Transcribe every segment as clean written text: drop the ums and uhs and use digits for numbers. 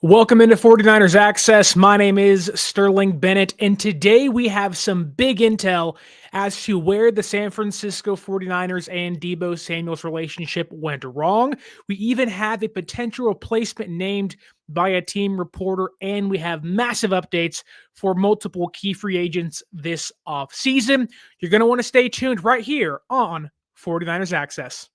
Welcome into 49ers Access. My name is Sterling Bennett, and today we have some big intel as to where the San Francisco 49ers and Deebo Samuel's relationship went wrong. We even have a potential replacement named by a team reporter, and we have massive updates for multiple key free agents this offseason. You're going to want to stay tuned right here on 49ers Access.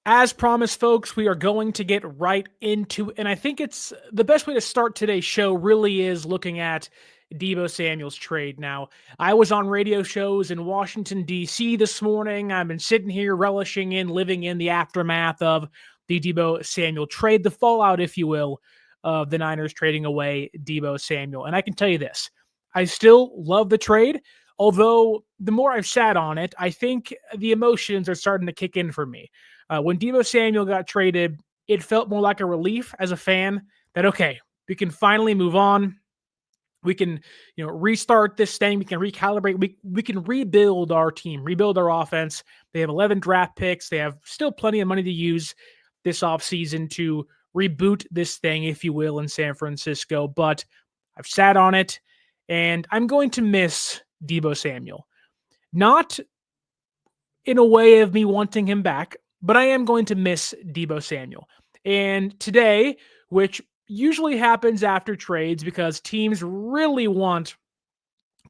As promised, folks, we are going to get right into it. And I think it's the best way to start today's show really is looking at Deebo Samuel's trade. Now, I was on radio shows in Washington, D.C. this morning. I've been sitting here living in the aftermath of the Deebo Samuel trade, the fallout, if you will, of the Niners trading away Deebo Samuel. And I can tell you this, I still love the trade, although the more I've sat on it, I think the emotions are starting to kick in for me. When Deebo Samuel got traded, it felt more like a relief as a fan that, okay, we can finally move on. We can, restart this thing. We can recalibrate. We can rebuild our team, rebuild our offense. They have 11 draft picks. They have still plenty of money to use this offseason to reboot this thing, if you will, in San Francisco. But I've sat on it, and I'm going to miss Deebo Samuel. Not in a way of me wanting him back, but I am going to miss Deebo Samuel. And today, which usually happens after trades because teams really want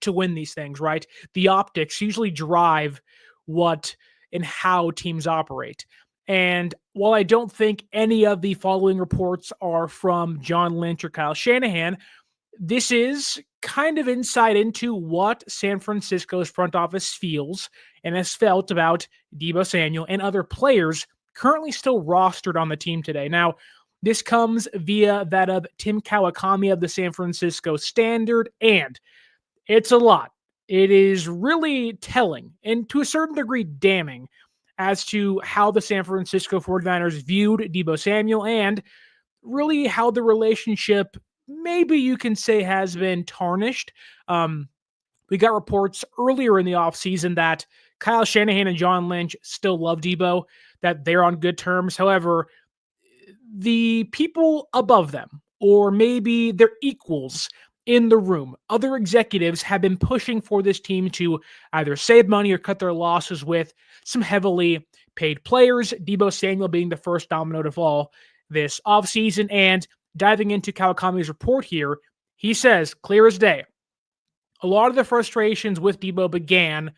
to win these things, right? The optics usually drive what and how teams operate. And while I don't think any of the following reports are from John Lynch or Kyle Shanahan, this is kind of insight into what San Francisco's front office feels and has felt about Deebo Samuel and other players currently still rostered on the team today. Now, this comes via that of Tim Kawakami of the San Francisco Standard, and it's a lot. It is really telling and to a certain degree damning as to how the San Francisco 49ers viewed Deebo Samuel and really how the relationship, maybe you can say, has been tarnished. We got reports earlier in the offseason that Kyle Shanahan and John Lynch still love Deebo, that they're on good terms. However, the people above them, or maybe their equals in the room, other executives have been pushing for this team to either save money or cut their losses with some heavily paid players, Deebo Samuel being the first domino to fall this offseason. And diving into Kawakami's report here, he says, clear as day, a lot of the frustrations with Deebo began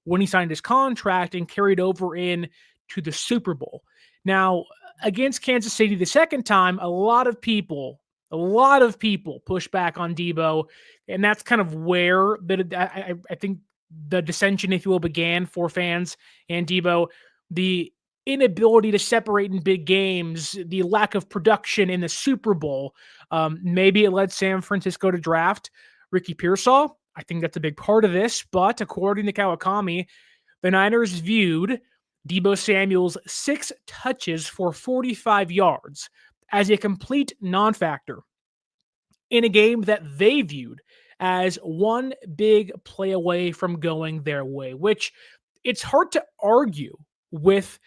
when he signed his contract and carried over in to the Super Bowl. Now, against Kansas City the second time, a lot of people push back on Deebo, and that's kind of where I think the dissension, if you will, began for fans and Deebo. The inability to separate in big games, the lack of production in the Super Bowl, maybe it led San Francisco to draft Ricky Pearsall. I think that's a big part of this, but according to Kawakami, the Niners viewed Deebo Samuel's 6 touches for 45 yards as a complete non-factor in a game that they viewed as one big play away from going their way, which it's hard to argue with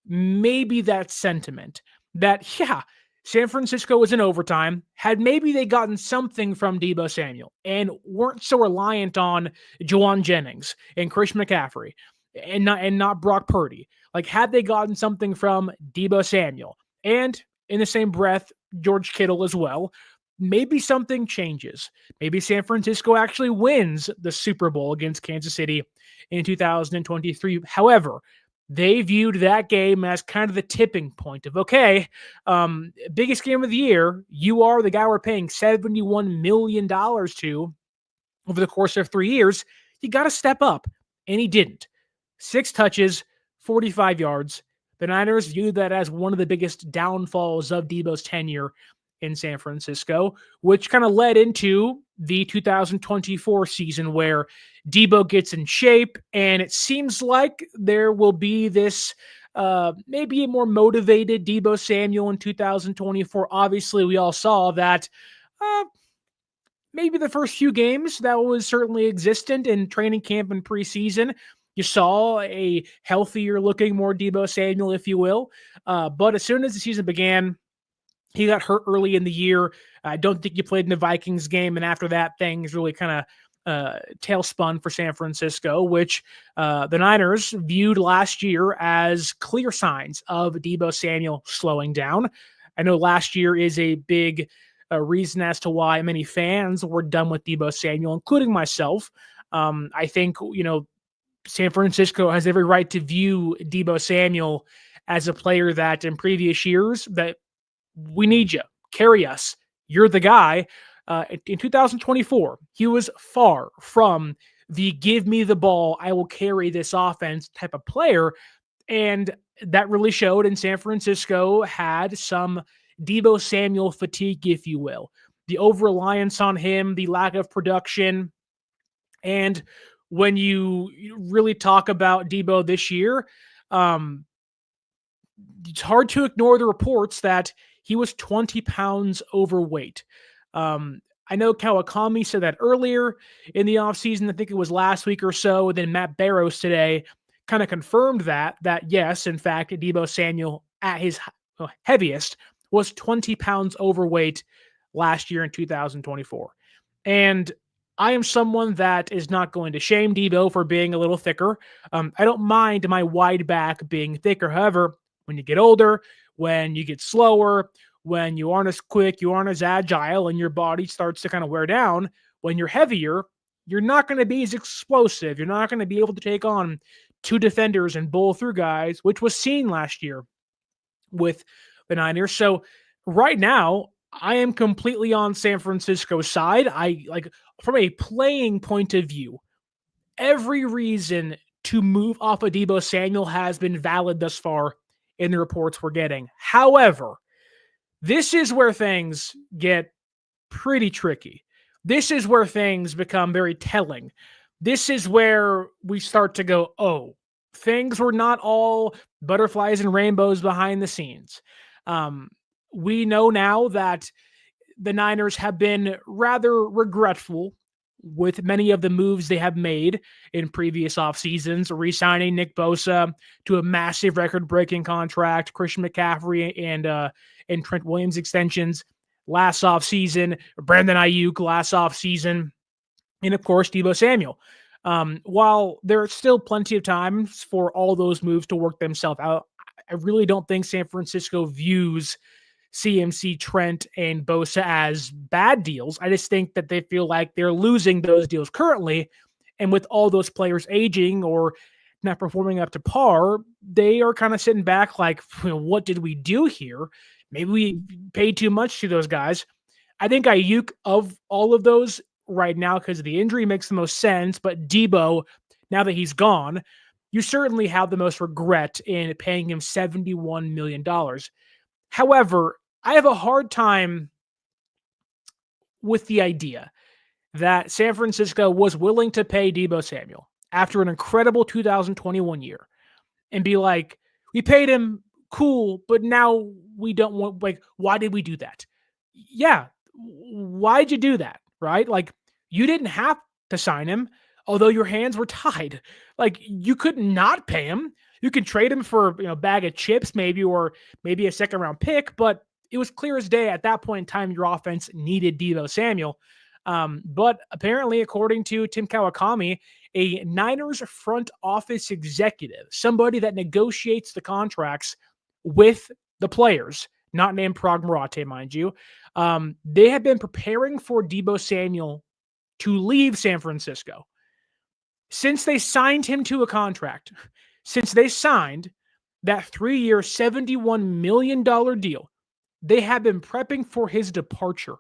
maybe that sentiment that, yeah, San Francisco was in overtime. Had maybe they gotten something from Deebo Samuel and weren't so reliant on Juwan Jennings and Christian McCaffrey and not Brock Purdy. Like, had they gotten something from Deebo Samuel and in the same breath, George Kittle as well, maybe something changes. Maybe San Francisco actually wins the Super Bowl against Kansas City in 2023. However, they viewed that game as kind of the tipping point of, okay, biggest game of the year. You are the guy we're paying $71 million to over the course of 3 years. You got to step up. And he didn't. 6 touches, 45 yards. The Niners viewed that as one of the biggest downfalls of Deebo's tenure in San Francisco, which kind of led into the 2024 season where Deebo gets in shape, and it seems like there will be this maybe a more motivated Deebo Samuel in 2024. Obviously, we all saw that maybe the first few games that was certainly existent in training camp and preseason. You saw a healthier looking, more Deebo Samuel, if you will. But as soon as the season began, he got hurt early in the year. I don't think he played in the Vikings game. And after that, things really kind of tailspun for San Francisco, which the Niners viewed last year as clear signs of Deebo Samuel slowing down. I know last year is a big reason as to why many fans were done with Deebo Samuel, including myself. I think, San Francisco has every right to view Deebo Samuel as a player that in previous years that we need you, carry us. You're the guy. In 2024, he was far from the give me the ball, I will carry this offense type of player. And that really showed, and San Francisco had some Deebo Samuel fatigue, if you will. The over-reliance on him, the lack of production. And when you really talk about Deebo this year, it's hard to ignore the reports that he was 20 pounds overweight. I know Kawakami said that earlier in the offseason. I think it was last week or so. And then Matt Barrows today kind of confirmed that yes, in fact, Deebo Samuel at his heaviest was 20 pounds overweight last year in 2024. And I am someone that is not going to shame Deebo for being a little thicker. I don't mind my wide back being thicker. However, when you get older, when you get slower, when you aren't as quick, you aren't as agile, and your body starts to kind of wear down, when you're heavier, you're not going to be as explosive. You're not going to be able to take on two defenders and bowl through guys, which was seen last year with the Niners. So right now, I am completely on San Francisco's side. From a playing point of view, every reason to move off of Deebo Samuel has been valid thus far in the reports we're getting. However, this is where things get pretty tricky. This is where things become very telling. This is where we start to go, oh, things were not all butterflies and rainbows behind the scenes. We know now that the Niners have been rather regretful with many of the moves they have made in previous off seasons, re-signing Nick Bosa to a massive record-breaking contract, Christian McCaffrey and Trent Williams extensions last off season, Brandon Aiyuk last off season, and of course Deebo Samuel. While there's still plenty of time for all those moves to work themselves out, I really don't think San Francisco views CMC, Trent, and Bosa as bad deals. I just think that they feel like they're losing those deals currently. And with all those players aging or not performing up to par, they are kind of sitting back like, what did we do here? Maybe we paid too much to those guys. I think Aiyuk, of all of those right now, because of the injury, makes the most sense. But Deebo, now that he's gone, you certainly have the most regret in paying him $71 million. However, I have a hard time with the idea that San Francisco was willing to pay Deebo Samuel after an incredible 2021 year and be like, we paid him, cool, but now we don't want, why did we do that? Yeah, why'd you do that, right? You didn't have to sign him, although your hands were tied. You could not pay him. You could trade him for a bag of chips maybe, or maybe a second round pick, but it was clear as day at that point in time your offense needed Deebo Samuel. But apparently, according to Tim Kawakami, a Niners front office executive, somebody that negotiates the contracts with the players, not named Prog Marate, mind you, they have been preparing for Deebo Samuel to leave San Francisco since they signed him to a contract. Since they signed that 3-year, $71 million deal, they have been prepping for his departure.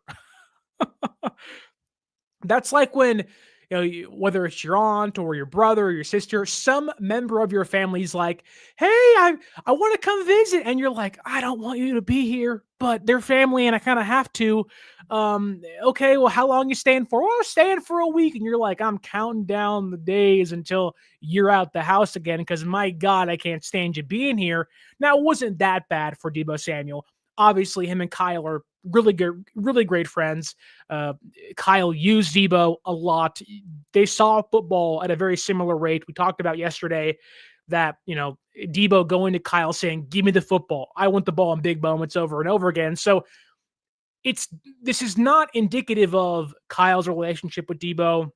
That's like when, whether it's your aunt or your brother or your sister, some member of your family's like, hey, I want to come visit. And you're like, I don't want you to be here, but they're family and I kind of have to. Okay, well, how long you staying for? Well, staying for a week. And you're like, I'm counting down the days until you're out the house again because, my God, I can't stand you being here. Now, it wasn't that bad for Deebo Samuel. Obviously, him and Kyle are really great friends. Kyle used Deebo a lot. They saw football at a very similar rate. We talked about yesterday that, Deebo going to Kyle saying, "Give me the football. I want the ball in big moments," over and over again. So it's this is not indicative of Kyle's relationship with Deebo,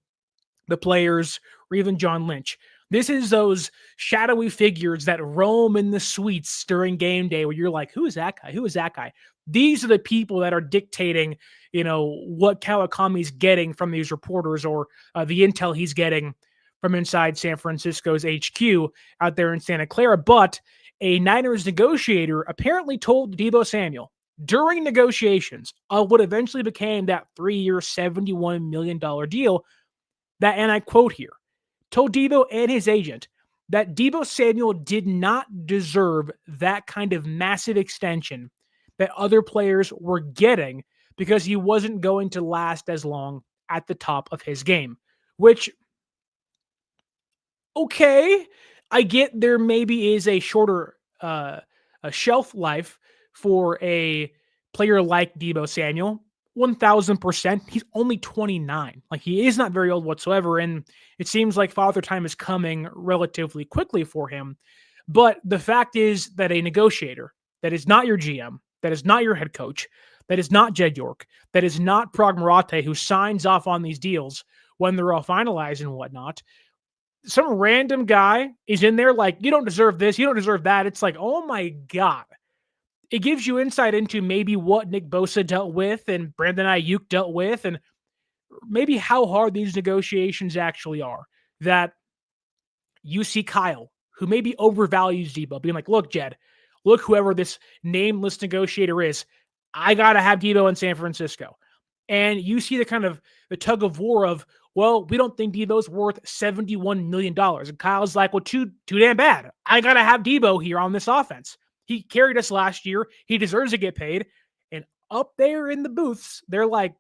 the players, or even John Lynch. This is those shadowy figures that roam in the suites during game day where you're like, who is that guy? Who is that guy? These are the people that are dictating, what Kawakami's getting from these reporters, or the intel he's getting from inside San Francisco's HQ out there in Santa Clara. But a Niners negotiator apparently told Deebo Samuel during negotiations of what eventually became that 3-year, $71 million deal that, and I quote here, told Deebo and his agent that Deebo Samuel did not deserve that kind of massive extension that other players were getting because he wasn't going to last as long at the top of his game. Which, okay, I get there maybe is a shorter a shelf life for a player like Deebo Samuel. 1000%. He's only 29. Like, he is not very old whatsoever. And it seems like father time is coming relatively quickly for him. But the fact is that a negotiator that is not your GM, that is not your head coach, that is not Jed York, that is not Prog Marate, who signs off on these deals when they're all finalized and whatnot, some random guy is in there like, you don't deserve this, you don't deserve that. It's like, oh my God. It gives you insight into maybe what Nick Bosa dealt with and Brandon Aiyuk dealt with, and maybe how hard these negotiations actually are. That you see Kyle, who maybe overvalues Deebo, being like, look, Jed, look, whoever this nameless negotiator is, I got to have Deebo in San Francisco. And you see the kind of the tug of war of, well, we don't think Deebo's worth $71 million. And Kyle's like, well, too damn bad. I got to have Deebo here on this offense. He carried us last year. He deserves to get paid. And up there in the booths, they're like,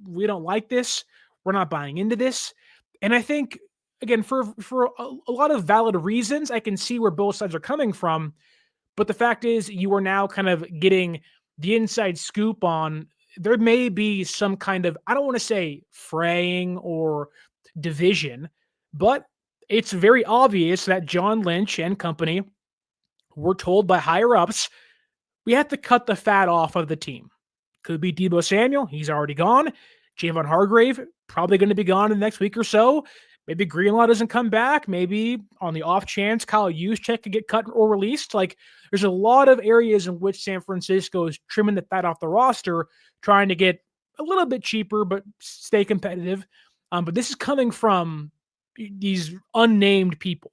we don't like this. We're not buying into this. And I think, again, for a lot of valid reasons, I can see where both sides are coming from. But the fact is, you are now kind of getting the inside scoop on there may be some kind of, I don't want to say fraying or division, but it's very obvious that John Lynch and company were told by higher ups, we have to cut the fat off of the team. Could be Deebo Samuel. He's already gone. Javon Hargrave, probably going to be gone in the next week or so. Maybe Greenlaw doesn't come back. Maybe on the off chance Kyle Juszczyk could get cut or released. Like, there's a lot of areas in which San Francisco is trimming the fat off the roster, trying to get a little bit cheaper, but stay competitive. But this is coming from these unnamed people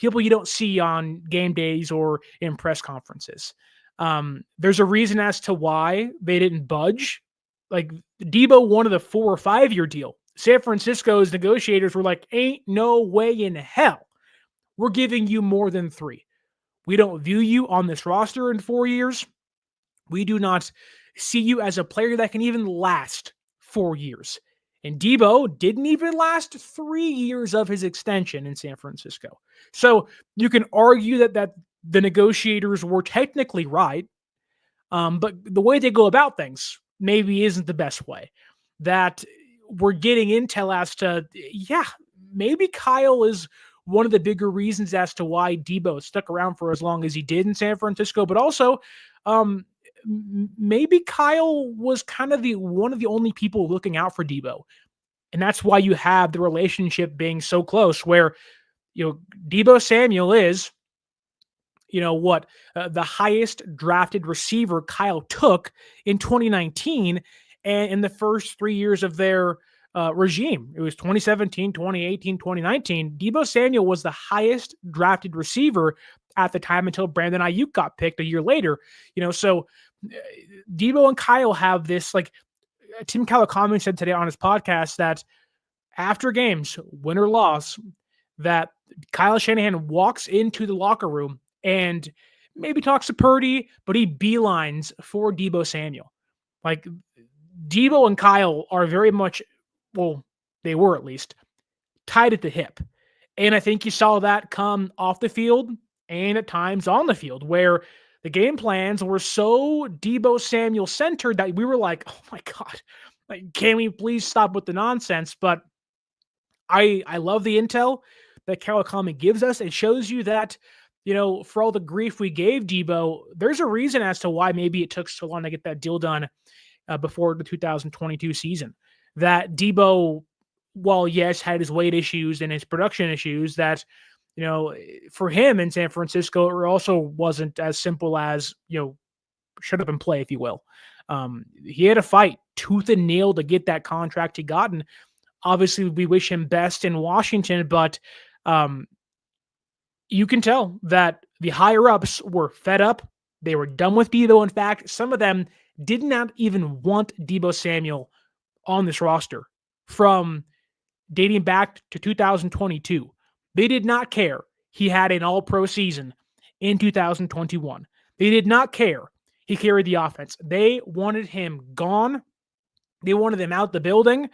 you don't see on game days or in press conferences. There's a reason as to why they didn't budge. Like, Deebo wanted a 4 or 5 year deal. San Francisco's negotiators were like, ain't no way in hell we're giving you more than 3. We don't view you on this roster in 4 years. We do not see you as a player that can even last 4 years. And Deebo didn't even last 3 years of his extension in San Francisco. So you can argue that the negotiators were technically right, but the way they go about things maybe isn't the best way. That we're getting intel as to, maybe Kyle is one of the bigger reasons as to why Deebo stuck around for as long as he did in San Francisco, but also maybe Kyle was kind of one of the only people looking out for Deebo. And that's why you have the relationship being so close where, Deebo Samuel is, the highest drafted receiver Kyle took in 2019. And in the first 3 years of their regime, it was 2017, 2018, 2019. Deebo Samuel was the highest drafted receiver at the time until Brandon Aiyuk got picked a year later. So Deebo and Kyle have this, like Tim Kawakami said today on his podcast, that after games, win or loss, that Kyle Shanahan walks into the locker room and maybe talks to Purdy, but he beelines for Deebo Samuel. Like, Deebo and Kyle are very much, well, they were at least, tied at the hip. And I think you saw that come off the field and at times on the field, where the game plans were so Deebo Samuel centered that we were like, oh my God, like, can we please stop with the nonsense? But I love the intel that Kawakami gives us. It shows you that, for all the grief we gave Deebo, there's a reason as to why maybe it took so long to get that deal done before the 2022 season. That Deebo, while yes, had his weight issues and his production issues, that for him in San Francisco, it also wasn't as simple as shut up and play, if you will. He had to fight tooth and nail to get that contract he got, and obviously we wish him best in Washington, but you can tell that the higher ups were fed up. They were done with Deebo. In fact, some of them did not even want Deebo Samuel on this roster from dating back to 2022. They did not care he had an all-pro season in 2021. They did not care he carried the offense. They wanted him gone. They wanted him out the building.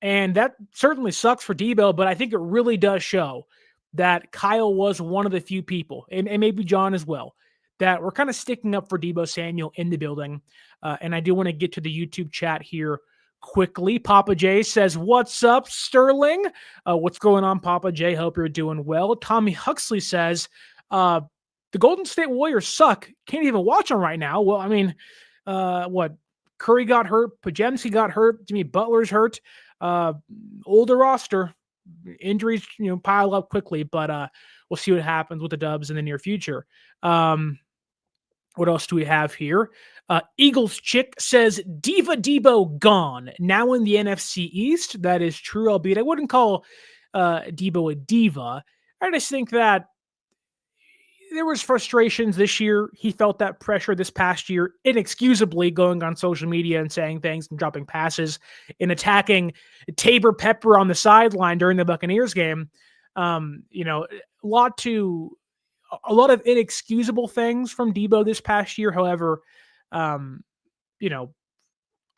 And that certainly sucks for Deebo, but I think it really does show that Kyle was one of the few people, and maybe John as well, that were kind of sticking up for Deebo Samuel in the building. And I do want to get to the YouTube chat here quickly. Papa J says, "What's up, Sterling? What's going on, Papa J? Hope you're doing well." Tommy Huxley says, "The Golden State Warriors suck. Can't even watch them right now." Well, I mean, what? Curry got hurt. Pajemski got hurt. Jimmy Butler's hurt. Older roster. Injuries, pile up quickly, but we'll see what happens with the Dubs in the near future. What else do we have here? Eagles Chick says, Diva Deebo gone. Now in the NFC East. That is true, albeit I wouldn't call Deebo a diva. I just think that there was frustrations this year. He felt that pressure this past year, inexcusably going on social media and saying things and dropping passes and attacking Tabor Pepper on the sideline during the Buccaneers game. A lot of inexcusable things from Deebo this past year. However, I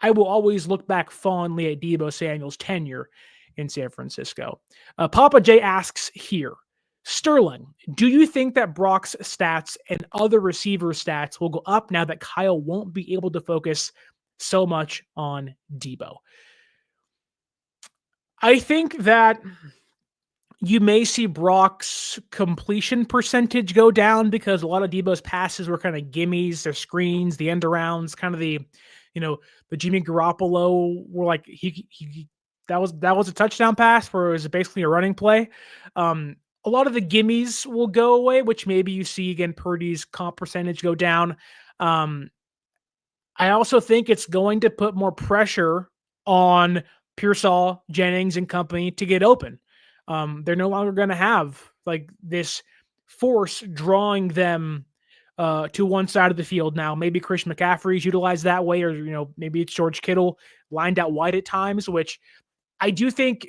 will always look back fondly at Deebo Samuel's tenure in San Francisco. Papa J asks here, Sterling, do you think that Brock's stats and other receiver stats will go up now that Kyle won't be able to focus so much on Deebo? I think that you may see Brock's completion percentage go down because a lot of Deebo's passes were kind of gimmies, their screens, the end arounds, kind of the Jimmy Garoppolo were like that was a touchdown pass where it was basically a running play. A lot of the gimmies will go away, which maybe you see again Purdy's comp percentage go down. I also think it's going to put more pressure on Pearsall, Jennings, and company to get open. They're no longer going to have like this force drawing them to one side of the field now. Maybe Chris McCaffrey's utilized that way, or maybe it's George Kittle lined out wide at times, which I do think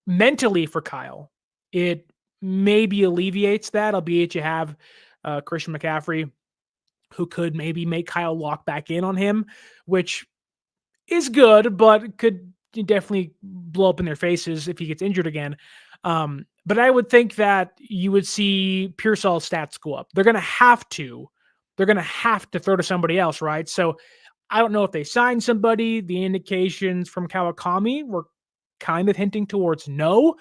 mentally for Kyle, it maybe alleviates that, albeit you have Christian McCaffrey who could maybe make Kyle lock back in on him, which is good, but could definitely blow up in their faces if he gets injured again. But I would think that you would see Pearsall's stats go up. They're going to have to throw to somebody else, right? So I don't know if they sign somebody. The indications from Kawakami were kind of hinting towards no,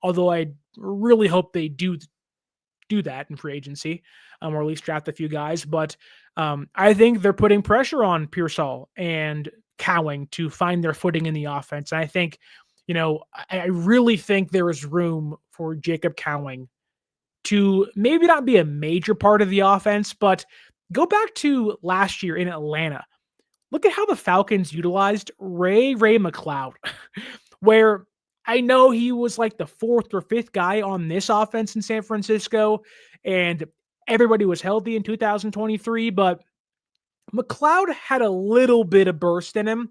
although I really hope they do that in free agency, or at least draft a few guys. But I think they're putting pressure on Pearsall and Cowing to find their footing in the offense. And I think, I really think there is room for Jacob Cowing to maybe not be a major part of the offense, but go back to last year in Atlanta. Look at how the Falcons utilized Ray McLeod, where I know he was like the fourth or fifth guy on this offense in San Francisco, and everybody was healthy in 2023, but McLeod had a little bit of burst in him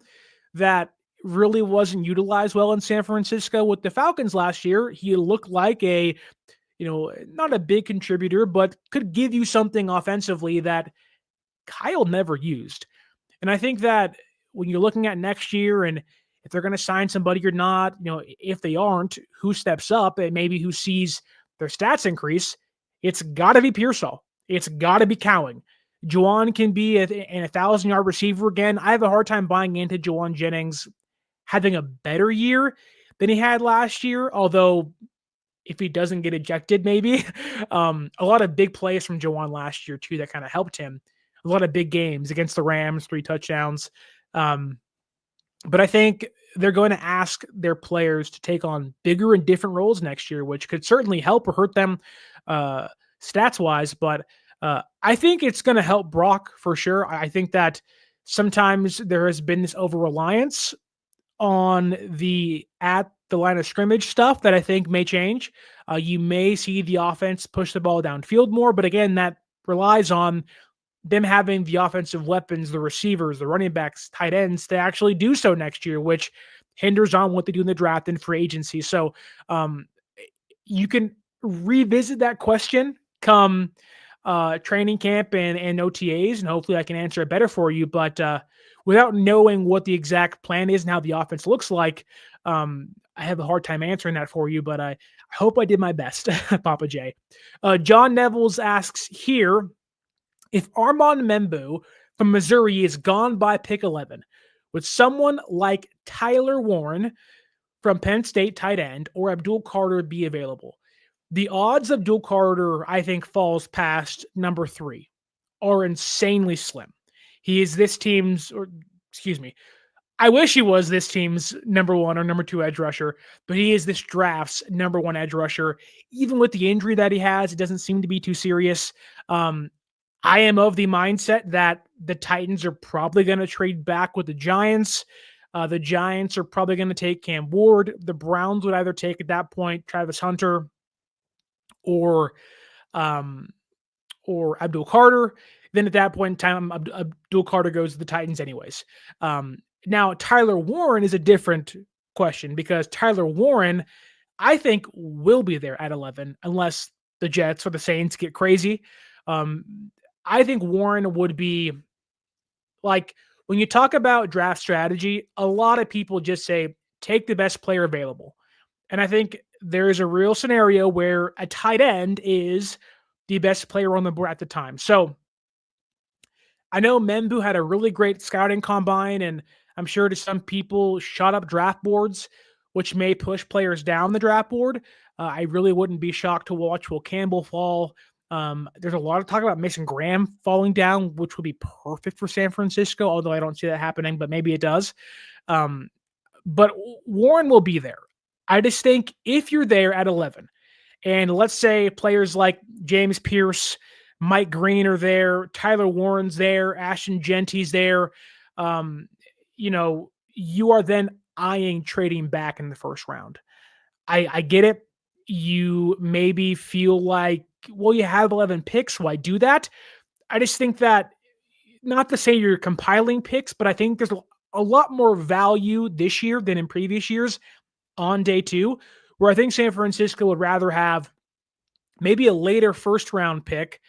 that really wasn't utilized well in San Francisco. With the Falcons last year, he looked like a, not a big contributor, but could give you something offensively that Kyle never used. And I think that when you're looking at next year and if they're going to sign somebody or not, if they aren't, who steps up and maybe who sees their stats increase, it's got to be Pearsall. It's got to be Cowing. Juwan can be an 1,000-yard receiver again. I have a hard time buying into Juwan Jennings having a better year than he had last year, although if he doesn't get ejected, maybe. A lot of big plays from Juwan last year, too, that kind of helped him. A lot of big games against the Rams, 3 touchdowns. But I think they're going to ask their players to take on bigger and different roles next year, which could certainly help or hurt them stats-wise. But I think it's going to help Brock for sure. I think that sometimes there has been this over-reliance on the at the line of scrimmage stuff that I think may change. You may see the offense push the ball downfield more, but again, that relies on them having the offensive weapons, the receivers, the running backs, tight ends to actually do so next year, which hinders on what they do in the draft and free agency. So you can revisit that question come training camp and OTAs, and hopefully I can answer it better for you. But without knowing what the exact plan is and how the offense looks like, I have a hard time answering that for you, but I hope I did my best, Papa J. John Nevels asks here, if Armand Membu from Missouri is gone by pick 11, would someone like Tyler Warren from Penn State tight end or Abdul Carter be available? The odds of Abdul Carter, I think, falls past number 3 are insanely slim. He is this team's, or excuse me, I wish he was this team's number 1 or number 2 edge rusher, but he is this draft's number 1 edge rusher. Even with the injury that he has, it doesn't seem to be too serious. I am of the mindset that the Titans are probably going to trade back with the Giants. The Giants are probably going to take Cam Ward. The Browns would either take at that point Travis Hunter or Abdul Carter. Then at that point in time, Abdul Carter goes to the Titans anyways. Now, Tyler Warren is a different question because Tyler Warren, I think, will be there at 11 unless the Jets or the Saints get crazy. I think Warren would be like, when you talk about draft strategy, a lot of people just say, take the best player available. And I think there is a real scenario where a tight end is the best player on the board at the time. So I know Membu had a really great scouting combine, and I'm sure to some people shot up draft boards, which may push players down the draft board. I really wouldn't be shocked to watch Will Campbell fall. There's a lot of talk about Mason Graham falling down, which would be perfect for San Francisco, although I don't see that happening, but maybe it does. But Warren will be there. I just think if you're there at 11, and let's say players like James Pierce, Mike Green are there, Tyler Warren's there, Ashton Genty's there, you are then eyeing trading back in the first round. I get it. You maybe feel like, well, you have 11 picks. Why do that? I just think that, not to say you're compiling picks, but I think there's a lot more value this year than in previous years on day 2, where I think San Francisco would rather have maybe a later first round pick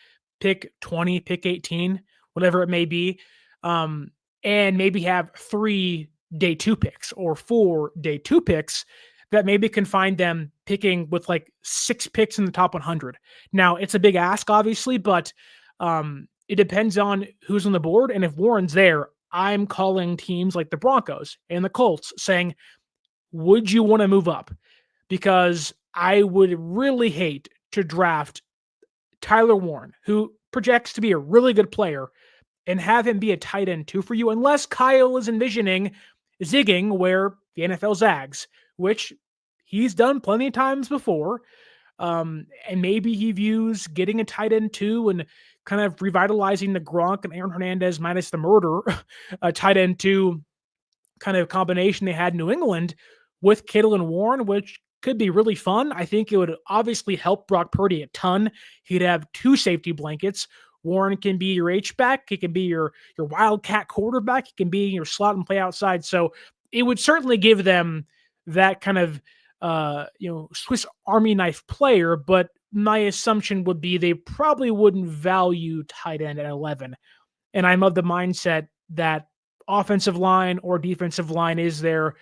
20, pick 18, whatever it may be, and maybe have 3 day 2 picks or 4 day 2 picks that maybe can find them picking with like 6 picks in the top 100. Now, it's a big ask, obviously, but it depends on who's on the board. And if Warren's there, I'm calling teams like the Broncos and the Colts saying, would you want to move up? Because I would really hate to draft Tyler Warren, who projects to be a really good player, and have him be a tight end 2 for you, unless Kyle is envisioning zigging where the NFL zags, which he's done plenty of times before. And maybe he views getting a tight end 2 and kind of revitalizing the Gronk and Aaron Hernandez minus the murder tight end 2 kind of combination they had in New England with Kittle and Warren, which could be really fun. I think it would obviously help Brock Purdy a ton. He'd have 2 safety blankets. Warren can be your H-back. He can be your wildcat quarterback. He can be your slot and play outside. So it would certainly give them that kind of Swiss Army knife player, but my assumption would be they probably wouldn't value tight end at 11. And I'm of the mindset that offensive line or defensive line is their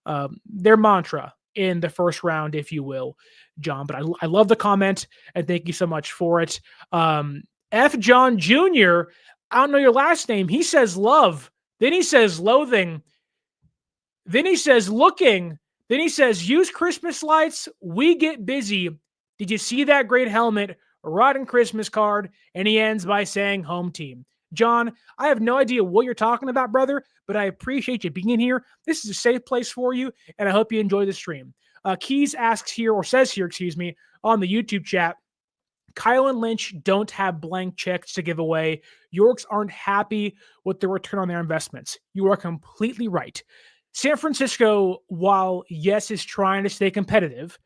mantra in the first round, if you will, John. But I love the comment, and thank you so much for it. F. John Jr., I don't know your last name. He says love. Then he says loathing. Then he says looking. Then he says use Christmas lights. We get busy. Did you see that great helmet? Rotten Christmas card. And he ends by saying home team. John, I have no idea what you're talking about, brother, but I appreciate you being in here. This is a safe place for you, and I hope you enjoy the stream. Keys asks here, or says here, excuse me, on the YouTube chat, Kyle and Lynch don't have blank checks to give away. Yorks aren't happy with the return on their investments. You are completely right. San Francisco, while yes, is trying to stay competitive,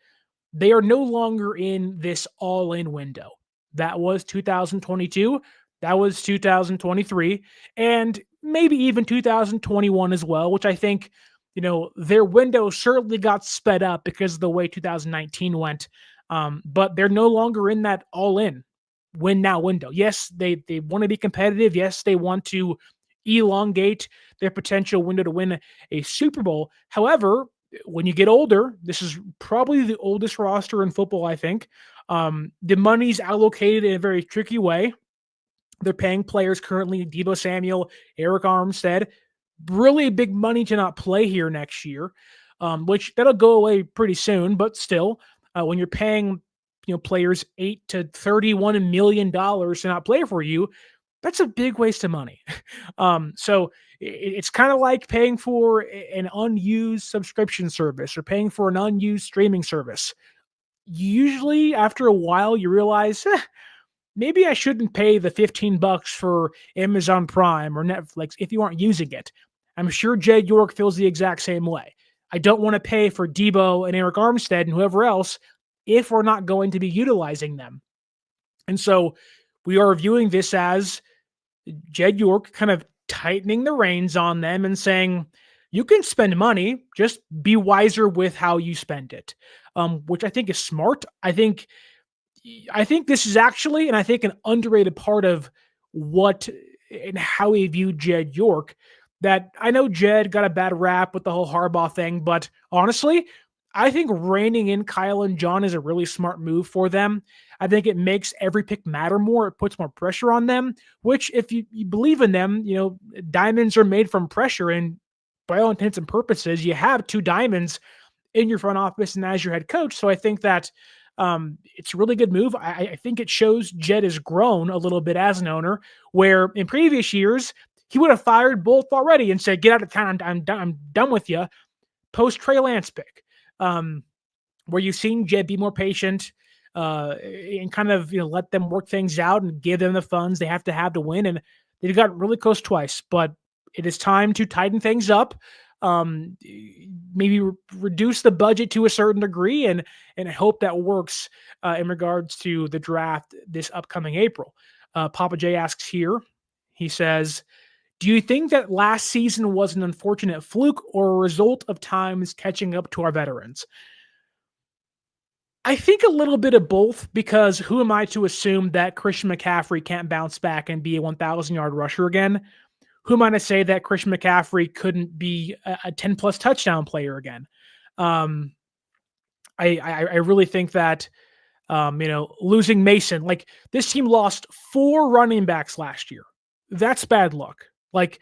they are no longer in this all-in window. That was 2022. That was 2023. And maybe even 2021 as well, which I think, their window certainly got sped up because of the way 2019 went. But they're no longer in that all-in win now window. Yes, they want to be competitive. Yes, they want to elongate their potential window to win a Super Bowl. However, when you get older, this is probably the oldest roster in football, I think. The money's allocated in a very tricky way. They're paying players currently, Deebo Samuel, Aiyuk Armstead, really big money to not play here next year, which that'll go away pretty soon, but still, when you're paying players $8 to $31 million to not play for you, that's a big waste of money. So it's kind of like paying for an unused subscription service or paying for an unused streaming service. Usually, after a while, you realize, maybe I shouldn't pay the $15 for Amazon Prime or Netflix if you aren't using it. I'm sure Jed York feels the exact same way. I don't want to pay for Deebo and Aiyuk Armstead and whoever else if we're not going to be utilizing them. And so we are viewing this as Jed York kind of tightening the reins on them and saying, you can spend money, just be wiser with how you spend it, which I think is smart. I think this is actually, and I think an underrated part of what and how we view Jed York, that I know Jed got a bad rap with the whole Harbaugh thing, but honestly, I think reining in Kyle and John is a really smart move for them. I think it makes every pick matter more. It puts more pressure on them, which if you believe in them, diamonds are made from pressure. And by all intents and purposes, you have two diamonds in your front office and as your head coach. So I think that it's a really good move. I think it shows Jed has grown a little bit as an owner, where in previous years, he would have fired both already and said, get out of town. I'm done with you. Post Trey Lance pick. Where you've seen Jed be more patient and kind of let them work things out and give them the funds they have to win. And they've got really close twice, but it is time to tighten things up. Maybe reduce the budget to a certain degree, and I hope that works in regards to the draft this upcoming April. Papa J asks here, he says, do you think that last season was an unfortunate fluke or a result of times catching up to our veterans? I think a little bit of both, because who am I to assume that Christian McCaffrey can't bounce back and be a 1,000-yard rusher again? Who am I to say that Christian McCaffrey couldn't be a 10-plus touchdown player again? I really think that, losing Mason, like this team lost 4 running backs last year. That's bad luck. Like,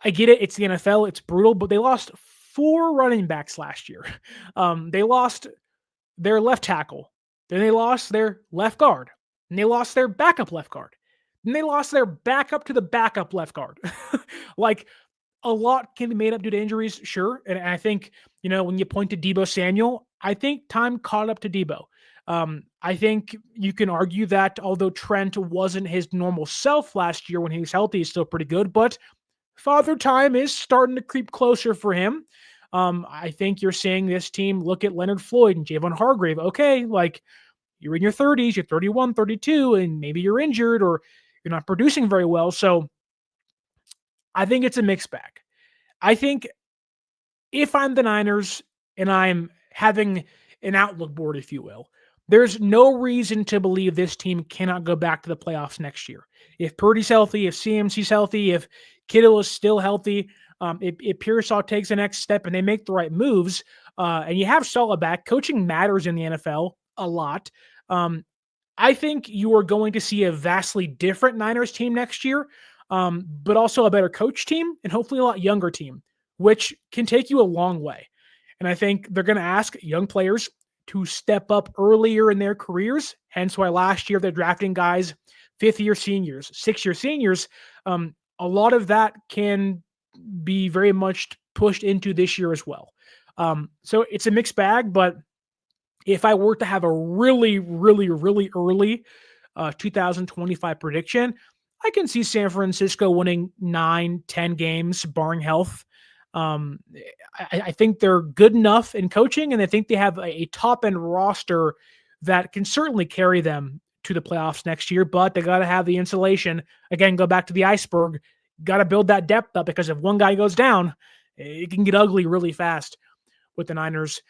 I get it. It's the NFL. It's brutal, but they lost 4 running backs last year. They lost their left tackle. Then they lost their left guard. And they lost their backup left guard. And they lost their backup to the backup left guard. Like, a lot can be made up due to injuries, sure. And I think, when you point to Deebo Samuel, I think time caught up to Deebo. I think you can argue that although Trent wasn't his normal self last year when he was healthy, he's still pretty good, but Father Time is starting to creep closer for him. I think you're seeing this team look at Leonard Floyd and Javon Hargrave. Okay, like, you're in your 30s, you're 31, 32, and maybe you're injured or you're not producing very well. So I think it's a mixed bag. I think if I'm the Niners and I'm having an outlook board, if you will, there's no reason to believe this team cannot go back to the playoffs next year. If Purdy's healthy, if CMC's healthy, if Kittle is still healthy, if Pearsall takes the next step and they make the right moves, and you have solid back, coaching matters in the NFL a lot. I think you are going to see a vastly different Niners team next year. but also a better coach team and hopefully a lot younger team, which can take you a long way. And I think they're going to ask young players to step up earlier in their careers. Hence why last year they're drafting guys, 5th-year seniors, 6-year seniors. A lot of that can be very much pushed into this year as well. So it's a mixed bag, but if I were to have a really, really, really early 2025 prediction, I can see San Francisco winning 9, 10 games, barring health. Um, I think they're good enough in coaching, and I think they have a top end roster that can certainly carry them to the playoffs next year. But they got to have the insulation. Again, go back to the iceberg. Got to build that depth up because if one guy goes down, it can get ugly really fast with the Niners.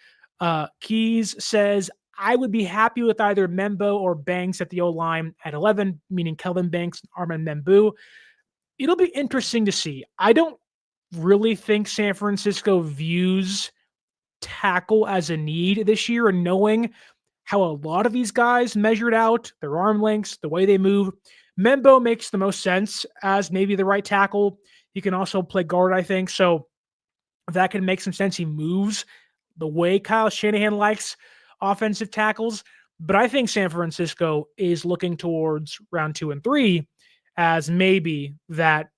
Keys says, I would be happy with either Membo or Banks at the O-line at 11, meaning Kelvin Banks and Armin Membu. It'll be interesting to see. I don't really think San Francisco views tackle as a need this year, and knowing how a lot of these guys measured out, their arm lengths, the way they move, Membo makes the most sense as maybe the right tackle. He can also play guard, I think. So that can make some sense. He moves the way Kyle Shanahan likes offensive tackles. But I think San Francisco is looking towards round 2 and 3 as maybe that,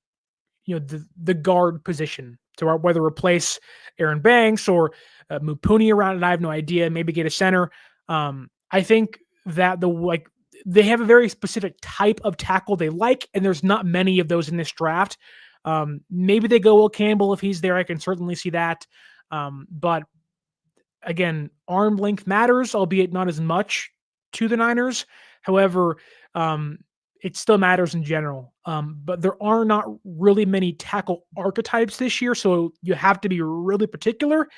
the guard position to whether replace Aaron Banks or move Pooney around. And I have no idea. Maybe get a center. I think that they have a very specific type of tackle they like, and there's not many of those in this draft. Maybe they go Will Campbell if he's there. I can certainly see that. But again, arm length matters, albeit not as much to the Niners. However, it still matters in general. But there are not really many tackle archetypes this year, so you have to be really particular.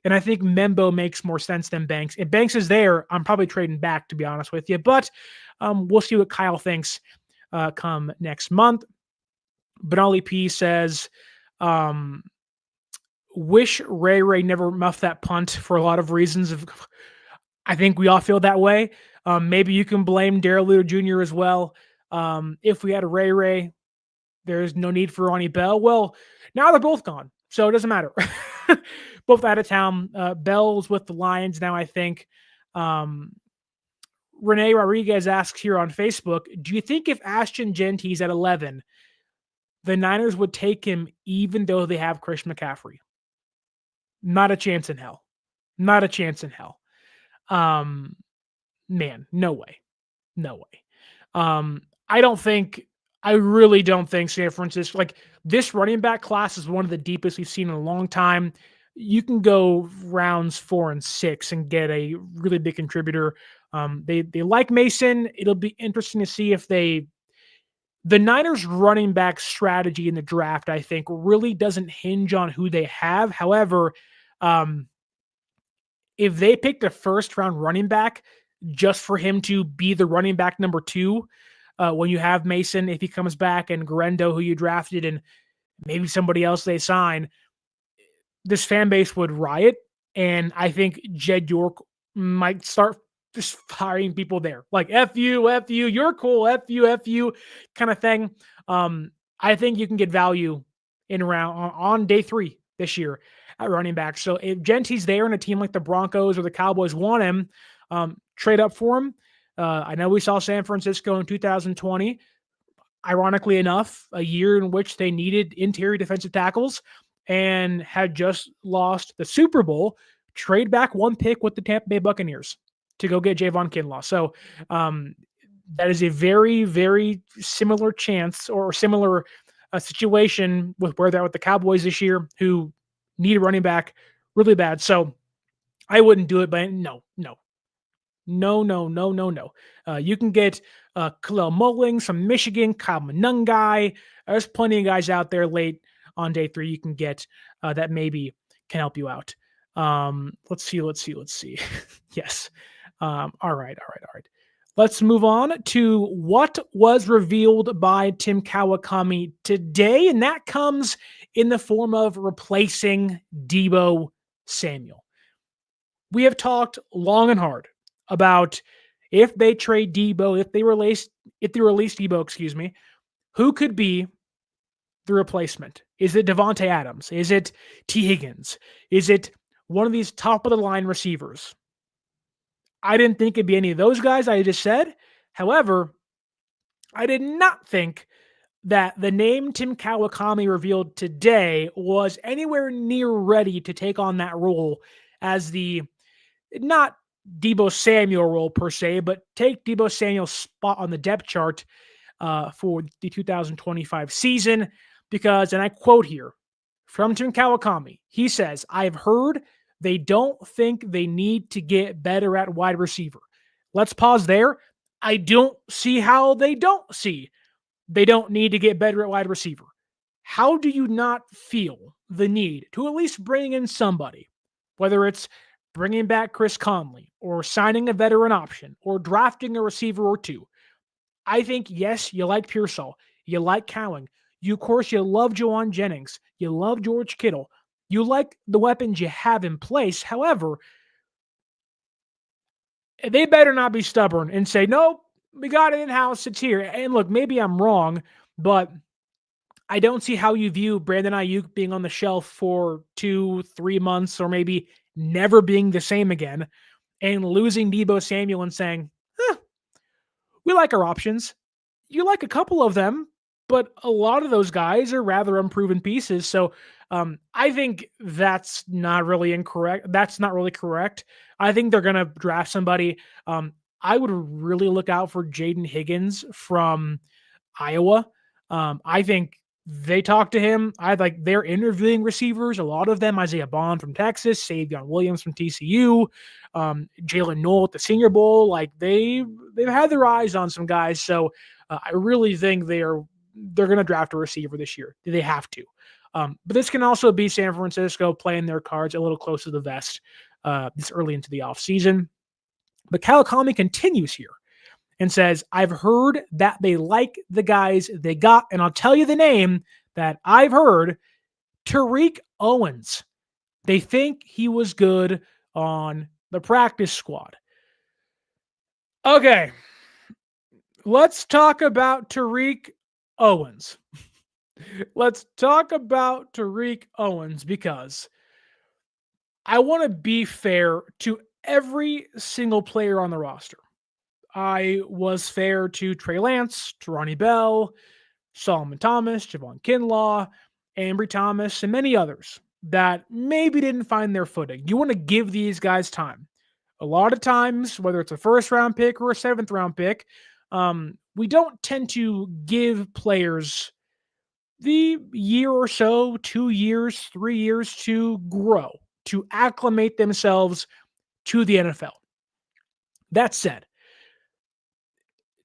And I think Membo makes more sense than Banks. If Banks is there, I'm probably trading back, to be honest with you. But we'll see what Kyle thinks come next month. Benali P says, wish Ray never muffed that punt for a lot of reasons. I think we all feel that way. Maybe you can blame Darrell Luter Jr. as well. If we had a Ray, there's no need for Ronnie Bell. Well, now they're both gone, so it doesn't matter. Both out of town. Bell's with the Lions now, I think. Renee Rodriguez asks here on Facebook, do you think if Ashton Genty's at 11, the Niners would take him even though they have Chris McCaffrey? Not a chance in hell. Not a chance in hell. Man, no way. No way. I really don't think San Francisco, this running back class is one of the deepest we've seen in a long time. You can go rounds 4 and 6 and get a really big contributor. They like Mason. It'll be interesting to see if the Niners running back strategy in the draft, I think, really doesn't hinge on who they have. However, if they picked a first round running back just for him to be the running back number 2, when you have Mason, if he comes back, and Garendo, who you drafted, and maybe somebody else they sign, this fan base would riot. And I think Jed York might start just firing people there. Like, F you, you're cool, F you kind of thing. I think you can get value in round on day 3 this year at running back. So if Genty's there and a team like the Broncos or the Cowboys want him, trade up for him. I know we saw San Francisco in 2020, ironically enough, a year in which they needed interior defensive tackles and had just lost the Super Bowl. Trade back 1 pick with the Tampa Bay Buccaneers to go get Javon Kinlaw. So that is a very, very similar chance or similar situation with where they're at with the Cowboys this year, who need a running back really bad. So I wouldn't do it, but no. You can get Khalil Mullings from Michigan, Kyle Monungai. There's plenty of guys out there late on day 3 you can get that maybe can help you out. Let's see. Yes. All right. Let's move on to what was revealed by Tim Kawakami today, and that comes in the form of replacing Deebo Samuel. We have talked long and hard about if they trade Deebo, if they release Deebo, who could be the replacement? Is it Devontae Adams? Is it T. Higgins? Is it one of these top of the line receivers? I didn't think it'd be any of those guys I just said. However, I did not think that the name Tim Kawakami revealed today was anywhere near ready to take on that role as the not Deebo Samuel role per se, but take Deebo Samuel's spot on the depth chart for the 2025 season. Because, and I quote here from Tim Kawakami, he says, "I've heard they don't think they need to get better at wide receiver." Let's pause there. I don't see how they don't need to get better at wide receiver. How do you not feel the need to at least bring in somebody, whether it's bringing back Chris Conley or signing a veteran option or drafting a receiver or two? I think, yes, you like Pearsall. You like Cowing. Of course, you love Juwan Jennings. You love George Kittle. You like the weapons you have in place. However, they better not be stubborn and say, "Nope, we got it in-house. It's here." And look, maybe I'm wrong, but I don't see how you view Brandon Aiyuk being on the shelf for 2-3 months or maybe never being the same again and losing Deebo Samuel and saying, "We like our options." You like a couple of them, but a lot of those guys are rather unproven pieces. So I think that's not really incorrect. That's not really correct. I think they're going to draft somebody. I would really look out for Jaden Higgins from Iowa. I think they talked to him. They're interviewing receivers. A lot of them, Isaiah Bond from Texas, Trent Williams from TCU, Jalen Noel at the Senior Bowl. They've had their eyes on some guys. So I really think they're going to draft a receiver this year. They have to. But this can also be San Francisco playing their cards a little close to the vest this early into the offseason. But Kawakami continues here and says, "I've heard that they like the guys they got, and I'll tell you the name that I've heard, Tariq Owens. They think he was good on the practice squad." Okay, let's talk about Tariq Owens. Let's talk about Tariq Owens because I want to be fair to every single player on the roster. I was fair to Trey Lance, to Ronnie Bell, Solomon Thomas, Javon Kinlaw, Ambry Thomas, and many others that maybe didn't find their footing. You want to give these guys time. A lot of times, whether it's a first-round pick or a seventh-round pick, we don't tend to give players the year or so, 2 years, 3 years to grow, to acclimate themselves to the NFL. That said,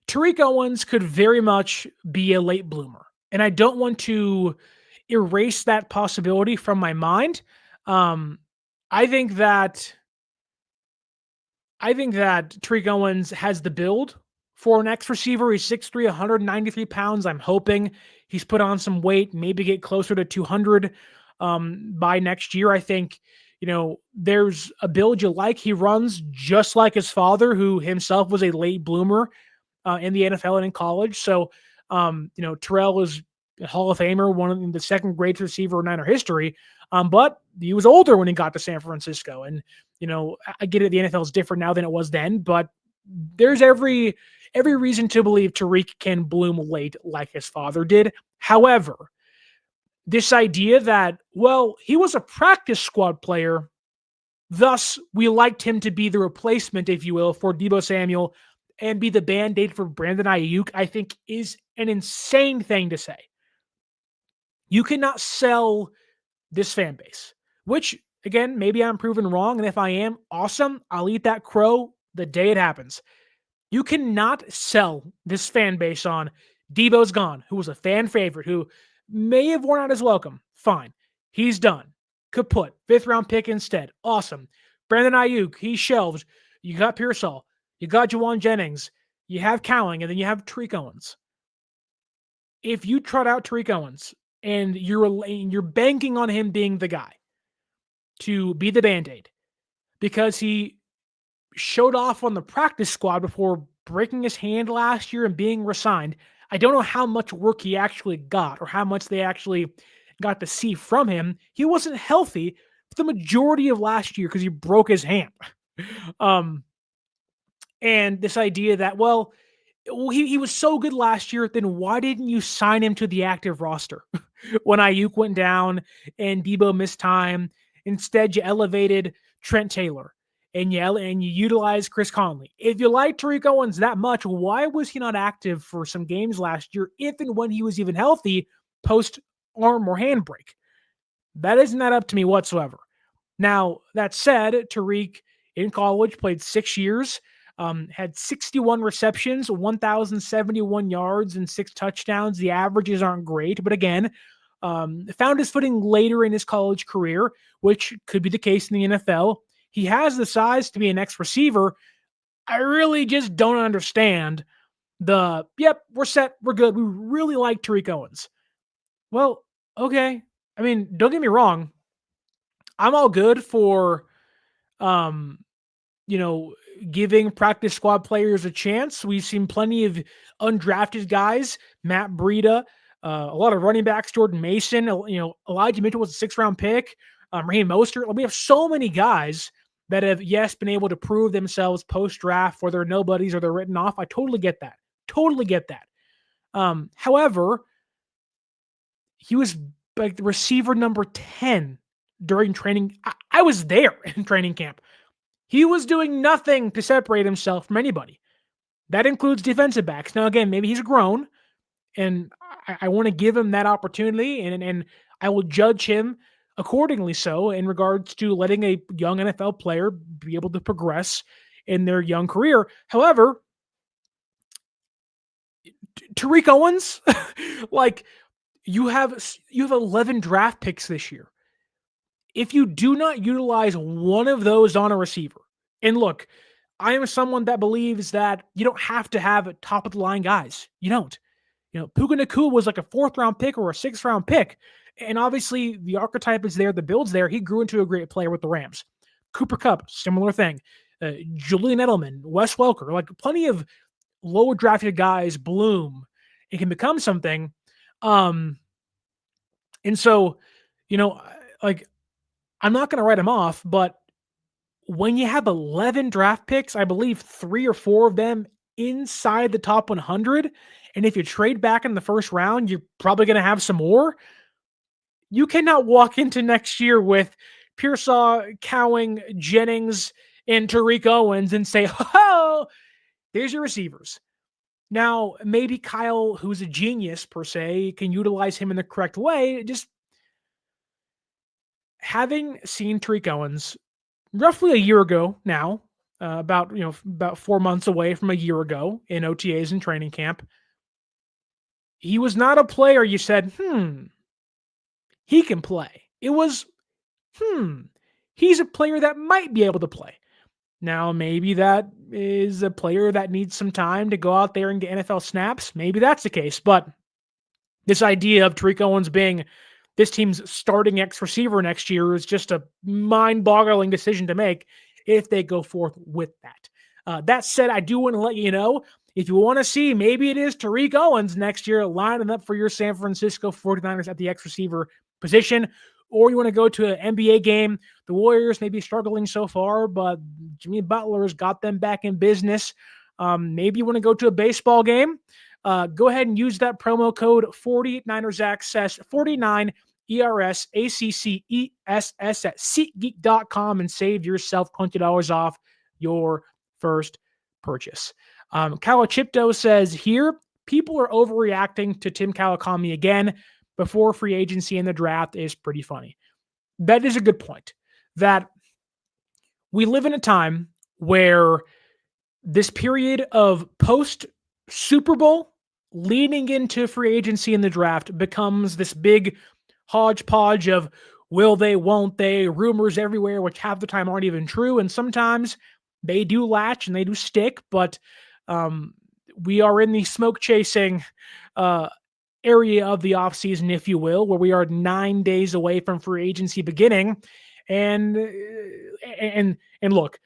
Tariq Owens could very much be a late bloomer, and I don't want to erase that possibility from my mind. I think that Tariq Owens has the build for an X receiver. He's 6'3", 193 pounds. I'm hoping he's put on some weight, maybe get closer to 200 by next year. I think, there's a build you like. He runs just like his father, who himself was a late bloomer in the NFL and in college. So, Terrell was a Hall of Famer, one of the second greatest receiver in Niner history. But he was older when he got to San Francisco. And, I get it. The NFL is different now than it was then, but there's every reason to believe Tariq can bloom late like his father did. However, this idea that, he was a practice squad player, thus we liked him to be the replacement, if you will, for Deebo Samuel and be the Band-Aid for Brandon Aiyuk, I think is an insane thing to say. You cannot sell this fan base, which, again, maybe I'm proven wrong, and if I am, awesome. I'll eat that crow the day it happens. You cannot sell this fan base on Deebo's gone, who was a fan favorite, who may have worn out his welcome. Fine. He's done. Kaput. 5th-round pick instead. Awesome. Brandon Aiyuk, he's shelved. You got Pearsall. You got Juwan Jennings. You have Cowing, and then you have Tariq Owens. If you trot out Tariq Owens and you're banking on him being the guy to be the Band-Aid because he showed off on the practice squad before breaking his hand last year and being re-signed, I don't know how much work he actually got or how much they actually got to see from him. He wasn't healthy for the majority of last year because he broke his hand. Um, and this idea that, well, he was so good last year, then why didn't you sign him to the active roster when Aiyuk went down and Deebo missed time? Instead, you elevated Trent Taylor and you utilized Chris Conley. If you like Tariq Owens that much, why was he not active for some games last year, if and when he was even healthy post arm or hand break? That isn't that up to me whatsoever. Now, that said, Tariq in college played 6 years, had 61 receptions, 1,071 yards, and 6 touchdowns. The averages aren't great, but again, found his footing later in his college career, which could be the case in the NFL. He has the size to be an X receiver. I really just don't understand yep, we're set, we're good. We really like Tariq Owens. Well, okay. I mean, don't get me wrong. I'm all good for, um, you know, giving practice squad players a chance. We've seen plenty of undrafted guys, Matt Breida, a lot of running backs, Jordan Mason, Elijah Mitchell was a 6th-round pick, Raheem Mostert. We have so many guys that have, yes, been able to prove themselves post-draft, whether they're nobodies or they're written off. I totally get that. Totally get that. However, he was like the receiver number 10 during training. I was there in training camp. He was doing nothing to separate himself from anybody. That includes defensive backs. Now, again, maybe he's grown, and I want to give him that opportunity, and I will judge him accordingly so in regards to letting a young NFL player be able to progress in their young career. However, Tariq Owens, like you have 11 draft picks this year. If you do not utilize one of those on a receiver, and look, I am someone that believes that you don't have to have top of the line guys. You don't. Puka Nacua was like a 4th-round pick or a 6th-round pick. And obviously the archetype is there, the build's there. He grew into a great player with the Rams. Cooper Kupp, similar thing. Julian Edelman, Wes Welker, like plenty of lower drafted guys bloom and can become something. And so, like, I'm not going to write him off, but when you have 11 draft picks, I believe 3 or 4 of them inside the top 100, and if you trade back in the first round, you're probably going to have some more. You cannot walk into next year with Pearsall, Cowing, Jennings, and Tariq Owens and say, oh, there's your receivers. Now, maybe Kyle, who's a genius per se, can utilize him in the correct way. Just having seen Tariq Owens roughly a year ago now, about 4 months away from a year ago in OTAs and training camp, he was not a player you said, he can play. It was, he's a player that might be able to play. Now, maybe that is a player that needs some time to go out there and get NFL snaps. Maybe that's the case. But this idea of Tariq Owens being this team's starting X receiver next year is just a mind-boggling decision to make if they go forth with that. That said, I do want to let you know, if you want to see, maybe it is Tariq Owens next year lining up for your San Francisco 49ers at the X receiver position, or you want to go to an NBA game. The Warriors may be struggling so far, but Jimmy Butler's got them back in business. Maybe you want to go to a baseball game. Go ahead and use that promo code 49ers Access, 49 ERS ACCESS at SeatGeek.com and save yourself $20 off your first purchase. Kawachipto says here, people are overreacting to Tim Kawakami again before free agency and the draft is pretty funny. That is a good point. That we live in a time where this period of post Super Bowl leading into free agency and the draft becomes this big hodgepodge of will they, won't they, rumors everywhere, which half the time aren't even true. And sometimes they do latch and they do stick, but we are in the smoke chasing area of the offseason, if you will, where we are 9 days away from free agency beginning. And look,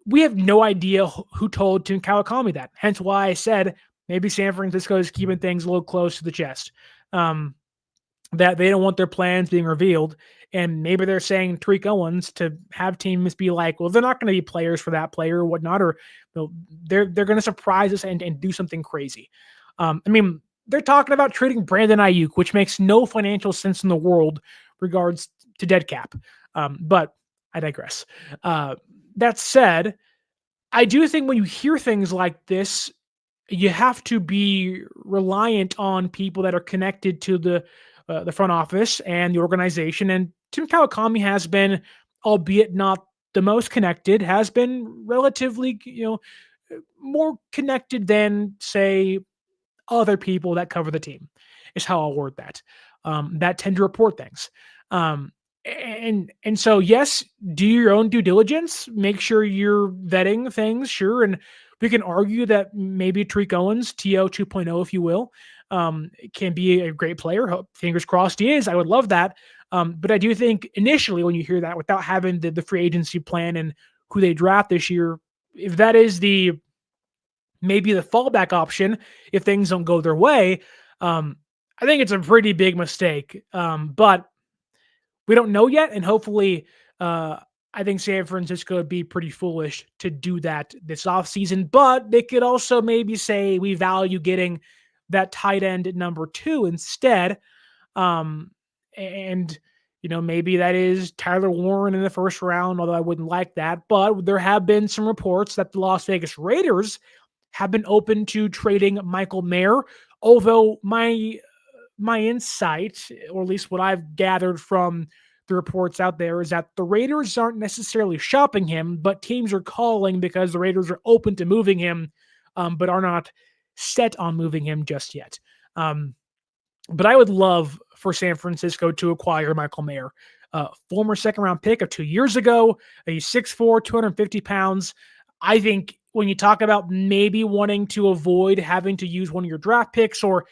we have no idea who told Tim Kawakami that. Hence why I said Maybe San Francisco is keeping things a little close to the chest. That they don't want their plans being revealed. And maybe they're saying Tariq Owens to have teams be like, well, they're not going to be players for that player or whatnot, or they're going to surprise us and do something crazy. I mean, they're talking about trading Brandon Aiyuk, which makes no financial sense in the world regards to dead cap. But I digress. That said, I do think when you hear things like this, you have to be reliant on people that are connected to the front office and the organization. And Tim Kawakami has been, albeit not the most connected, has been relatively, more connected than say other people that cover the team. Is how I'll word that. That tend to report things. And so yes, do your own due diligence. Make sure you're vetting things, sure. And we can argue that maybe Tariq Owens, TO 2.0, if you will, can be a great player. Fingers crossed he is. I would love that. But I do think initially when you hear that, without having the free agency plan and who they draft this year, if that is maybe the fallback option, if things don't go their way, I think it's a pretty big mistake. But we don't know yet, and hopefully, I think San Francisco would be pretty foolish to do that this offseason, but they could also maybe say we value getting that tight end number 2 instead. And, maybe that is Tyler Warren in the first round, although I wouldn't like that. But there have been some reports that the Las Vegas Raiders have been open to trading Michael Mayer, although my insight, or at least what I've gathered from the reports out there, is that the Raiders aren't necessarily shopping him, but teams are calling because the Raiders are open to moving him, but are not set on moving him just yet. But I would love for San Francisco to acquire Michael Mayer, former second-round pick of 2 years ago. He's 6'4", 250 pounds. I think when you talk about maybe wanting to avoid having to use one of your draft picks, or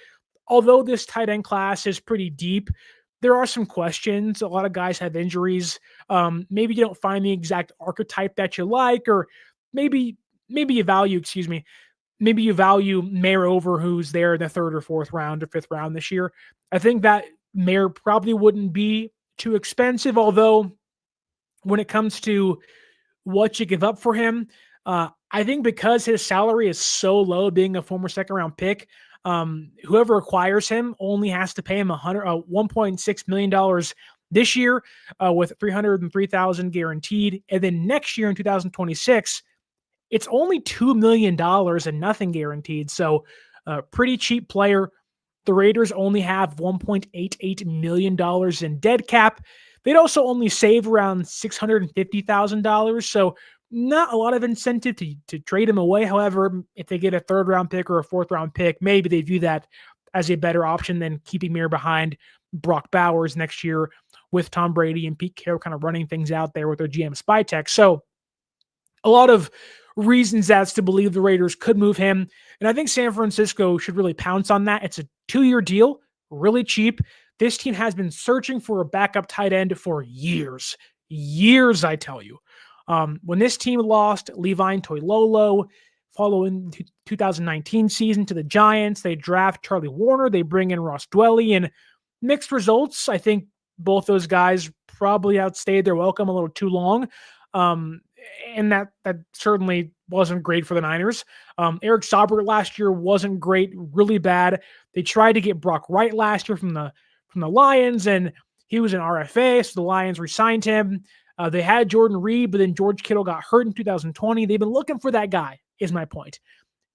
although this tight end class is pretty deep, there are some questions. A lot of guys have injuries. Maybe you don't find the exact archetype that you like, or maybe you value, maybe you value Mayer over who's there in the 3rd or 4th round or 5th round this year. I think that Mayer probably wouldn't be too expensive, although when it comes to what you give up for him, I think because his salary is so low, being a former second-round pick, whoever acquires him only has to pay him $1.6 million this year, with $303,000 guaranteed. And then next year in 2026, it's only $2 million and nothing guaranteed. So pretty cheap player. The Raiders only have $1.88 million in dead cap. They'd also only save around $650,000. So not a lot of incentive to trade him away. However, if they get a 3rd round pick or a 4th round pick, maybe they view that as a better option than keeping Mayer behind Brock Bowers next year with Tom Brady and Pete Carroll kind of running things out there with their GM Spytech. So a lot of reasons as to believe the Raiders could move him. And I think San Francisco should really pounce on that. It's a 2-year deal, really cheap. This team has been searching for a backup tight end for years. Years, I tell you. When this team lost Levine Toilolo following the 2019 season to the Giants, they draft Charlie Warner. They bring in Ross Dwelley, and mixed results. I think both those guys probably outstayed their welcome a little too long. And that certainly wasn't great for the Niners. Eric Saubert last year wasn't great, really bad. They tried to get Brock Wright last year from the Lions, and he was an RFA, so the Lions re-signed him. They had Jordan Reed, but then George Kittle got hurt in 2020. They've been looking for that guy, is my point.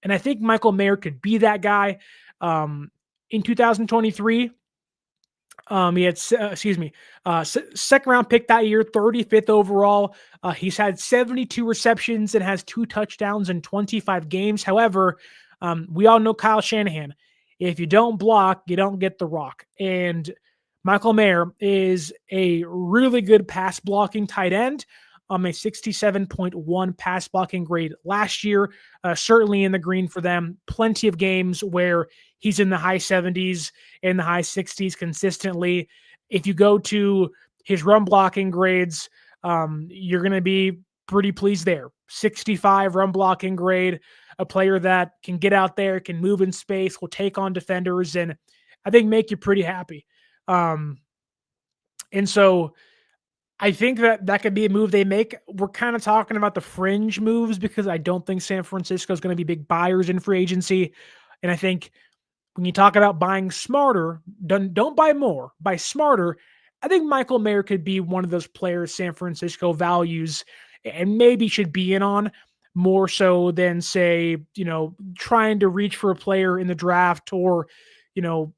And I think Michael Mayer could be that guy. In 2023, he had, second round pick that year, 35th overall. He's had 72 receptions and has 2 touchdowns in 25 games. However, we all know Kyle Shanahan. If you don't block, you don't get the rock. And Michael Mayer is a really good pass blocking tight end. A 67.1 pass blocking grade last year, certainly in the green for them. Plenty of games where he's in the high 70s and the high 60s consistently. If you go to his run blocking grades, you're going to be pretty pleased there. 65 run blocking grade, a player that can get out there, can move in space, will take on defenders, and I think make you pretty happy. Um, and so I think that could be a move they make. We're kind of talking about the fringe moves because I don't think San Francisco is going to be big buyers in free agency. And I think when you talk about buying smarter, don't buy more, buy smarter. I think Michael Mayer could be one of those players San Francisco values and maybe should be in on more so than, say, trying to reach for a player in the draft, or, you know,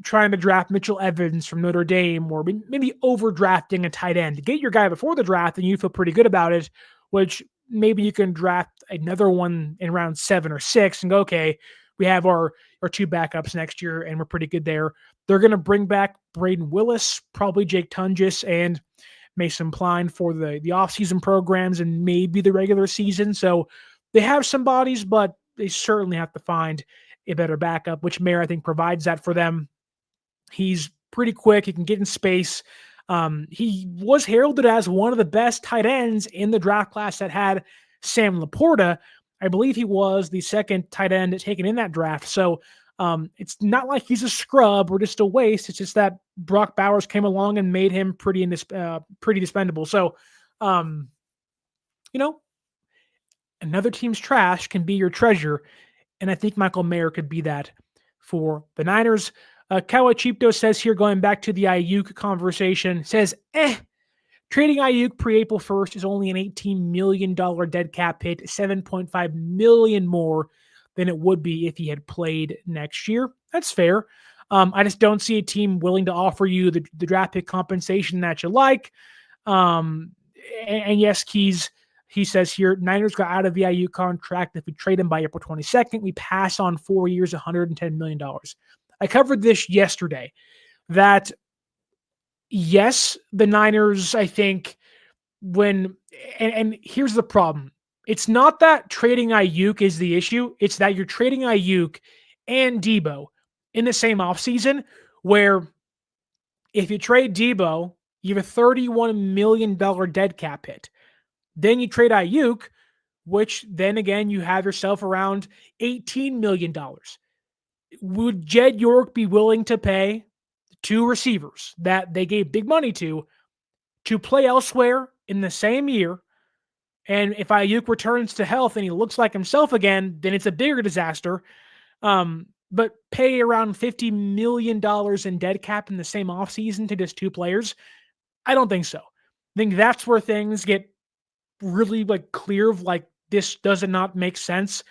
trying to draft Mitchell Evans from Notre Dame, or maybe overdrafting a tight end. Get your guy before the draft and you feel pretty good about it, which maybe you can draft another one in round 7 or 6 and go, okay, we have our 2 backups next year and we're pretty good there. They're going to bring back Braden Willis, probably Jake Tunges, and Mason Pline for the offseason programs and maybe the regular season. So they have some bodies, but they certainly have to find a better backup, which Mayer, I think, provides that for them. He's pretty quick. He can get in space. He was heralded as one of the best tight ends in the draft class that had Sam Laporta. I believe he was the second tight end taken in that draft. So it's not like he's a scrub or just a waste. It's just that Brock Bowers came along and made him pretty dispendable. So, another team's trash can be your treasure. And I think Michael Mayer could be that for the Niners. Kawachipto says here, going back to the Aiyuk conversation, says, trading Aiyuk pre-April 1st is only an $18 million dead cap hit, $7.5 million more than it would be if he had played next year. That's fair. I just don't see a team willing to offer you the draft pick compensation that you like. And yes, he says here, Niners got out of the Aiyuk contract. If we trade him by April 22nd, we pass on 4 years, $110 million. I covered this yesterday, that yes, the Niners, I think, and here's the problem. It's not that trading Aiyuk is the issue. It's that you're trading Aiyuk and Deebo in the same offseason, where if you trade Deebo, you have a $31 million dead cap hit. Then you trade Aiyuk, which then again, you have yourself around $18 million. Would Jed York be willing to pay 2 receivers that they gave big money to play elsewhere in the same year? And if Aiyuk returns to health and he looks like himself again, then it's a bigger disaster. But pay around $50 million in dead cap in the same offseason to just 2 players? I don't think so. I think that's where things get really clear of this does not make sense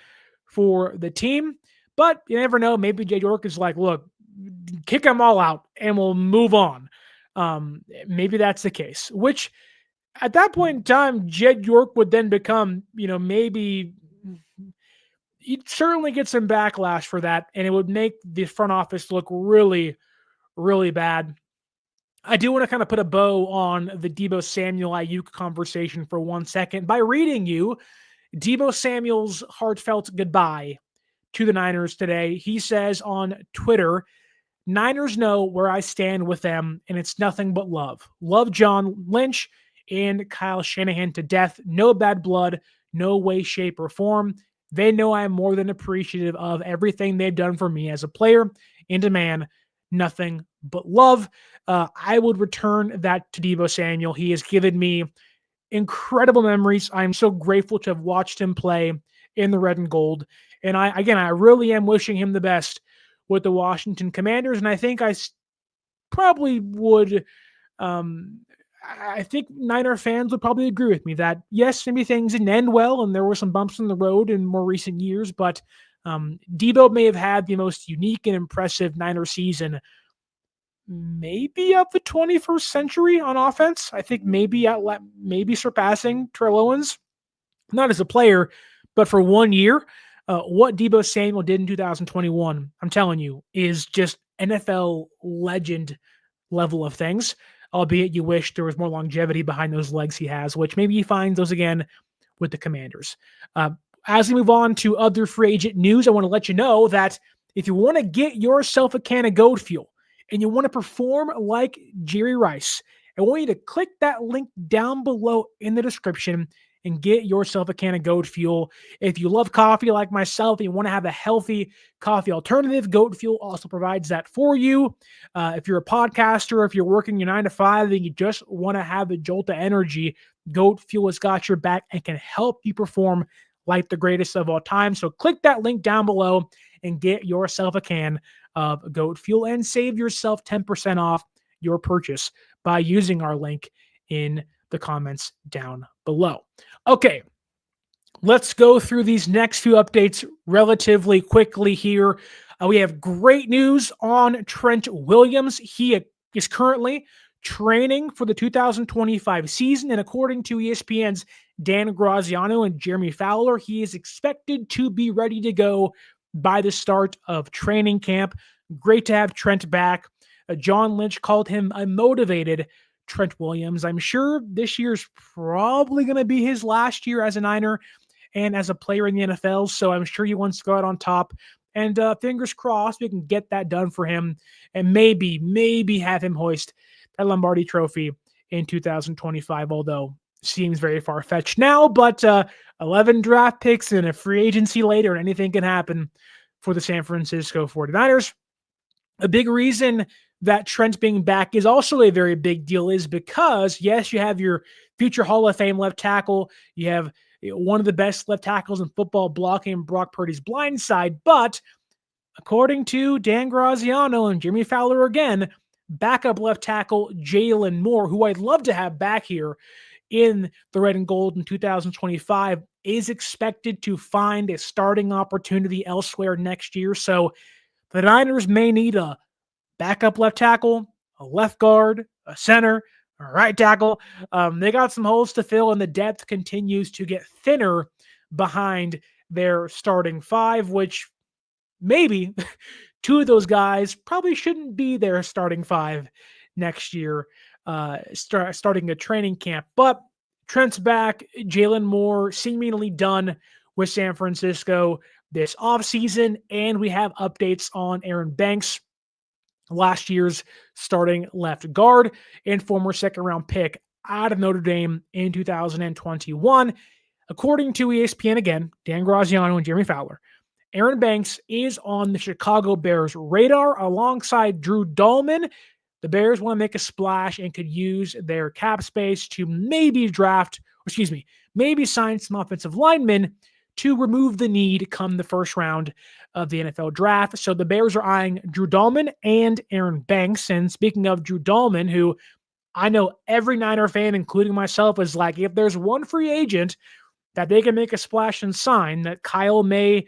for the team. But you never know. Maybe Jed York is like, look, kick them all out and we'll move on. Maybe that's the case, which at that point in time, Jed York would then become, maybe you'd certainly get some backlash for that. And it would make the front office look really, really bad. I do want to kind of put a bow on the Deebo Samuel Aiyuk conversation for 1 second by reading you Deebo Samuel's heartfelt goodbye to the Niners today. He says on Twitter, Niners know where I stand with them, and it's nothing but love. Love John Lynch and Kyle Shanahan to death. No bad blood, no way, shape, or form. They know I'm more than appreciative of everything they've done for me as a player and a man. Nothing but love. I would return that to Deebo Samuel. He has given me incredible memories. I'm so grateful to have watched him play in the red and gold. And I really am wishing him the best with the Washington Commanders. And I think I probably would, I think Niner fans would probably agree with me that, yes, maybe things didn't end well and there were some bumps in the road in more recent years, but Deebo may have had the most unique and impressive Niner season maybe of the 21st century on offense. I think maybe surpassing Terrell Owens, not as a player, but for 1 year. What Deebo Samuel did in 2021, I'm telling you, is just NFL legend level of things, albeit you wish there was more longevity behind those legs he has, which maybe he finds those again with the Commanders. As we move on to other free agent news, I want to let you know that if you want to get yourself a can of goat fuel and you want to perform like Jerry Rice, I want you to click that link down below in the description and get yourself a can of Goat Fuel. If you love coffee like myself and you want to have a healthy coffee alternative, Goat Fuel also provides that for you. If you're a podcaster, if you're working your 9 to 5 and you just want to have a jolt of energy, Goat Fuel has got your back and can help you perform like the greatest of all time. So click that link down below and get yourself a can of Goat Fuel and save yourself 10% off your purchase by using our link in the comments down below. Okay, let's go through these next few updates relatively quickly here. We have great news on Trent Williams. He is currently training for the 2025 season, and according to ESPN's Dan Graziano and Jeremy Fowler, he is expected to be ready to go by the start of training camp. Great to have Trent back. John Lynch called him a motivated Trent Williams. I'm sure this year's probably going to be his last year as a Niner and as a player in the NFL, so I'm sure he wants to go out on top. And fingers crossed we can get that done for him and maybe have him hoist that Lombardi Trophy in 2025, although seems very far-fetched now, but 11 draft picks and a free agency later, and anything can happen for the San Francisco 49ers. A big reason that Trent being back is also a very big deal is because, yes, you have your future Hall of Fame left tackle. You have one of the best left tackles in football blocking Brock Purdy's blind side, but according to Dan Graziano and Jimmy Fowler again, backup left tackle Jalen Moore, who I'd love to have back here in the red and gold in 2025, is expected to find a starting opportunity elsewhere next year. So the Niners may need a backup left tackle, a left guard, a center, a right tackle. They got some holes to fill, and the depth continues to get thinner behind their starting five, which maybe two of those guys probably shouldn't be their starting five next year, starting a training camp. But Trent's back. Jalen Moore seemingly done with San Francisco this offseason, and we have updates on Aaron Banks, last year's starting left guard and former second-round pick out of Notre Dame in 2021. According to ESPN again, Dan Graziano and Jeremy Fowler, Aaron Banks is on the Chicago Bears radar alongside Drew Dalman. The Bears want to make a splash and could use their cap space to maybe sign some offensive linemen to remove the need come the first round of the NFL draft. So the Bears are eyeing Drew Dalman and Aaron Banks. And speaking of Drew Dalman, who I know every Niner fan, including myself, is like, if there's one free agent that they can make a splash and sign, that Kyle may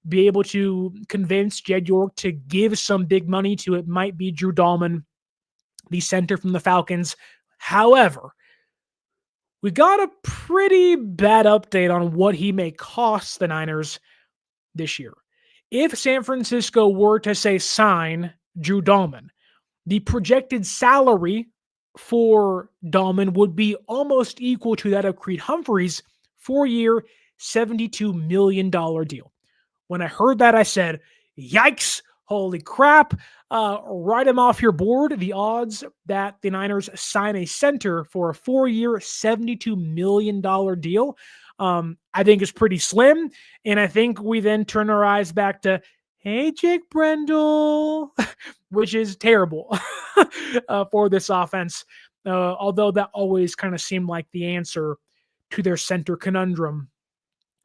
be able to convince Jed York to give some big money to, it might be Drew Dalman, the center from the Falcons. However, we got a pretty bad update on what he may cost the Niners this year. If San Francisco were to say sign Drew Dalman, the projected salary for Dalman would be almost equal to that of Creed Humphreys' 4-year, $72 million deal. When I heard that, I said, yikes, holy crap. Write him off your board. The odds that the Niners sign a center for a 4-year, $72 million deal, I think is pretty slim. And I think we then turn our eyes back to, hey, Jake Brendel, which is terrible for this offense. Although that always kind of seemed like the answer to their center conundrum,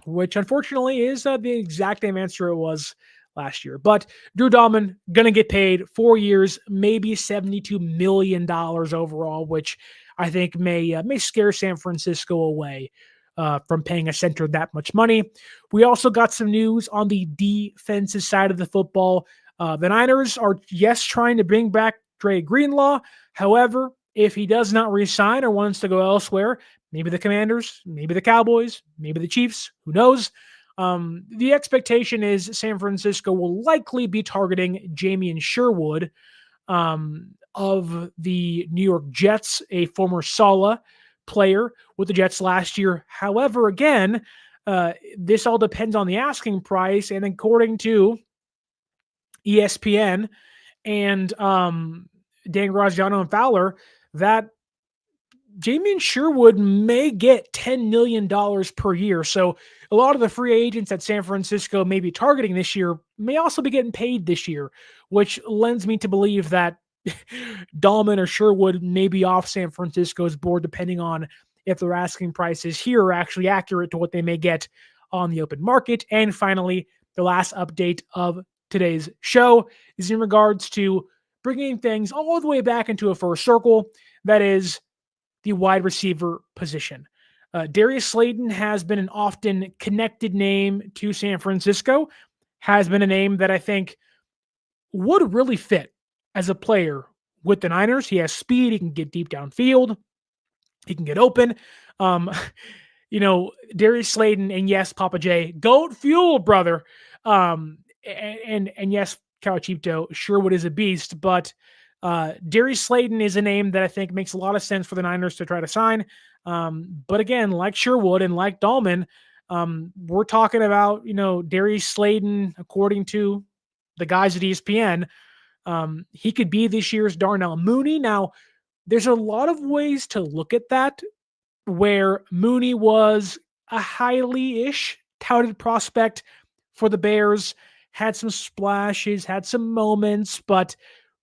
which unfortunately is the exact same answer it was last year. But Drew Dalman going to get paid 4 years, maybe $72 million overall, which I think may scare San Francisco away from paying a center that much money. We also got some news on the defensive side of the football. The Niners are, yes, trying to bring back Dre Greenlaw. However, if he does not resign or wants to go elsewhere, maybe the Commanders, maybe the Cowboys, maybe the Chiefs, who knows? The expectation is San Francisco will likely be targeting Jamien Sherwood of the New York Jets, a former Sala player with the Jets last year. However, again, this all depends on the asking price, and according to ESPN and Dan Graziano and Fowler, that Jamien Sherwood may get $10 million per year. So a lot of the free agents that San Francisco may be targeting this year may also be getting paid this year, which lends me to believe that Dahlman or Sherwood may be off San Francisco's board, depending on if their asking prices here are actually accurate to what they may get on the open market. And finally, the last update of today's show is in regards to bringing things all the way back into a first circle. That is the wide receiver position. Darius Slayton has been an often connected name to San Francisco, has been a name that I think would really fit as a player with the Niners. He has speed. He can get deep downfield. He can get open. Um, Darius Slayton, and yes, Papa J, goat fuel, brother. And yes, Kawachito, Sherwood is a beast, but Darius Slayton is a name that I think makes a lot of sense for the Niners to try to sign. But again, like Sherwood and like Dahlman, we're talking about, Darius Slayton, according to the guys at ESPN, he could be this year's Darnell Mooney. Now, there's a lot of ways to look at that, where Mooney was a highly-ish touted prospect for the Bears, had some splashes, had some moments, but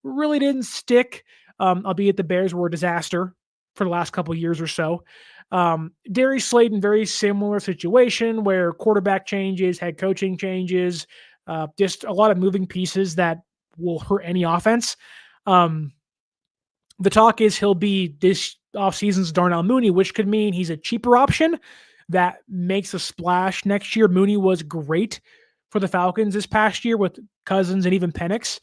really didn't stick, albeit the Bears were a disaster for the last couple of years or so. Darius Slayton, very similar situation where quarterback changes, head coaching changes, just a lot of moving pieces that will hurt any offense. The talk is he'll be this offseason's Darnell Mooney, which could mean he's a cheaper option that makes a splash next year. Mooney was great for the Falcons this past year with Cousins and even Penix.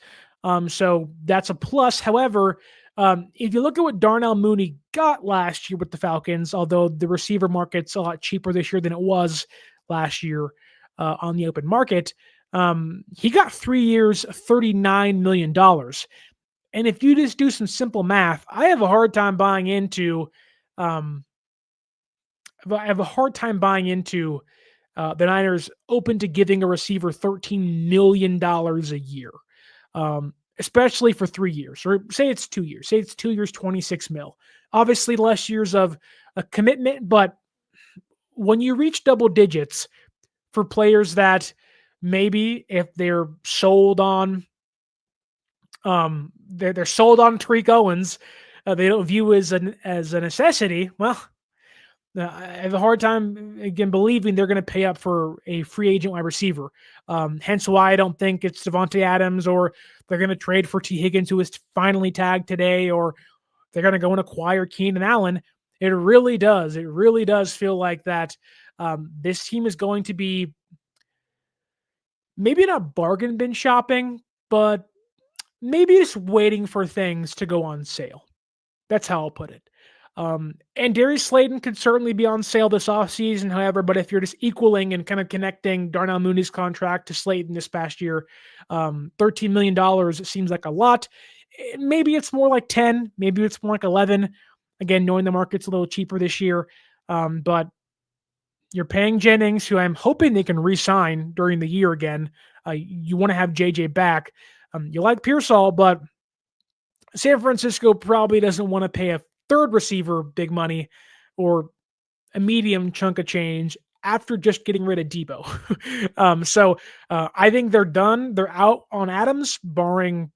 So that's a plus. However, if you look at what Darnell Mooney got last year with the Falcons, although the receiver market's a lot cheaper this year than it was last year on the open market, he got 3 years, $39 million. And if you just do some simple math, I have a hard time buying into the Niners open to giving a receiver $13 million a year, especially for 3 years, or say it's 2 years. Say it's 2 years, 26 mil. Obviously, less years of a commitment, but when you reach double digits for players that maybe if they're sold on they're sold on Tariq Owens, they don't view as a necessity. Well, I have a hard time again believing they're going to pay up for a free agent wide receiver. Hence why I don't think it's Devontae Adams, or they're going to trade for T. Higgins, who is finally tagged today, or they're going to go and acquire Keenan Allen. It really does feel like that. This team is going to be maybe not bargain bin shopping, but maybe just waiting for things to go on sale. That's how I'll put it. And Darius Slayton could certainly be on sale this offseason, however, but if you're just equaling and kind of connecting Darnell Mooney's contract to Slayton this past year, $13 million seems like a lot. Maybe it's more like 10, maybe it's more like 11. Again, knowing the market's a little cheaper this year, but you're paying Jennings, who I'm hoping they can re-sign during the year again. You want to have JJ back. You like Pearsall, but San Francisco probably doesn't want to pay a third receiver big money or a medium chunk of change after just getting rid of Deebo. So I think they're done. They're out on Adams, barring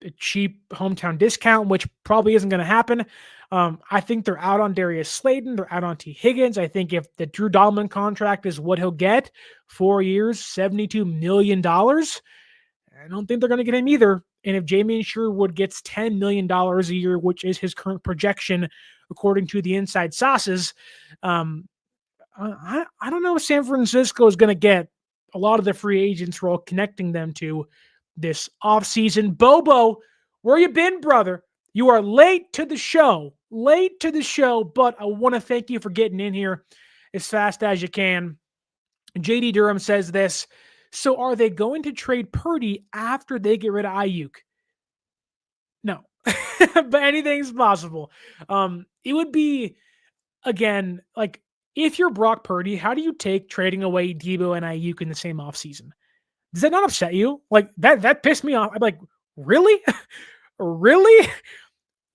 a cheap hometown discount, which probably isn't going to happen. I think they're out on Darius Slayton. They're out on T. Higgins. I think if the Drew Dahlman contract is what he'll get, 4 years, $72 million, I don't think they're going to get him either. And if Jamien Sherwood gets $10 million a year, which is his current projection, according to the inside sauces, I don't know if San Francisco is going to get a lot of the free agents we're all connecting them to this offseason. Bobo, where you been, brother? You are late to the show, but I want to thank you for getting in here as fast as you can. JD Durham says this: so are they going to trade Purdy after they get rid of Aiyuk? No, but anything's possible. It would be, again, like if you're Brock Purdy, how do you take trading away Deebo and Aiyuk in the same offseason? Does that not upset you? Like that pissed me off. I'm like, really? Really?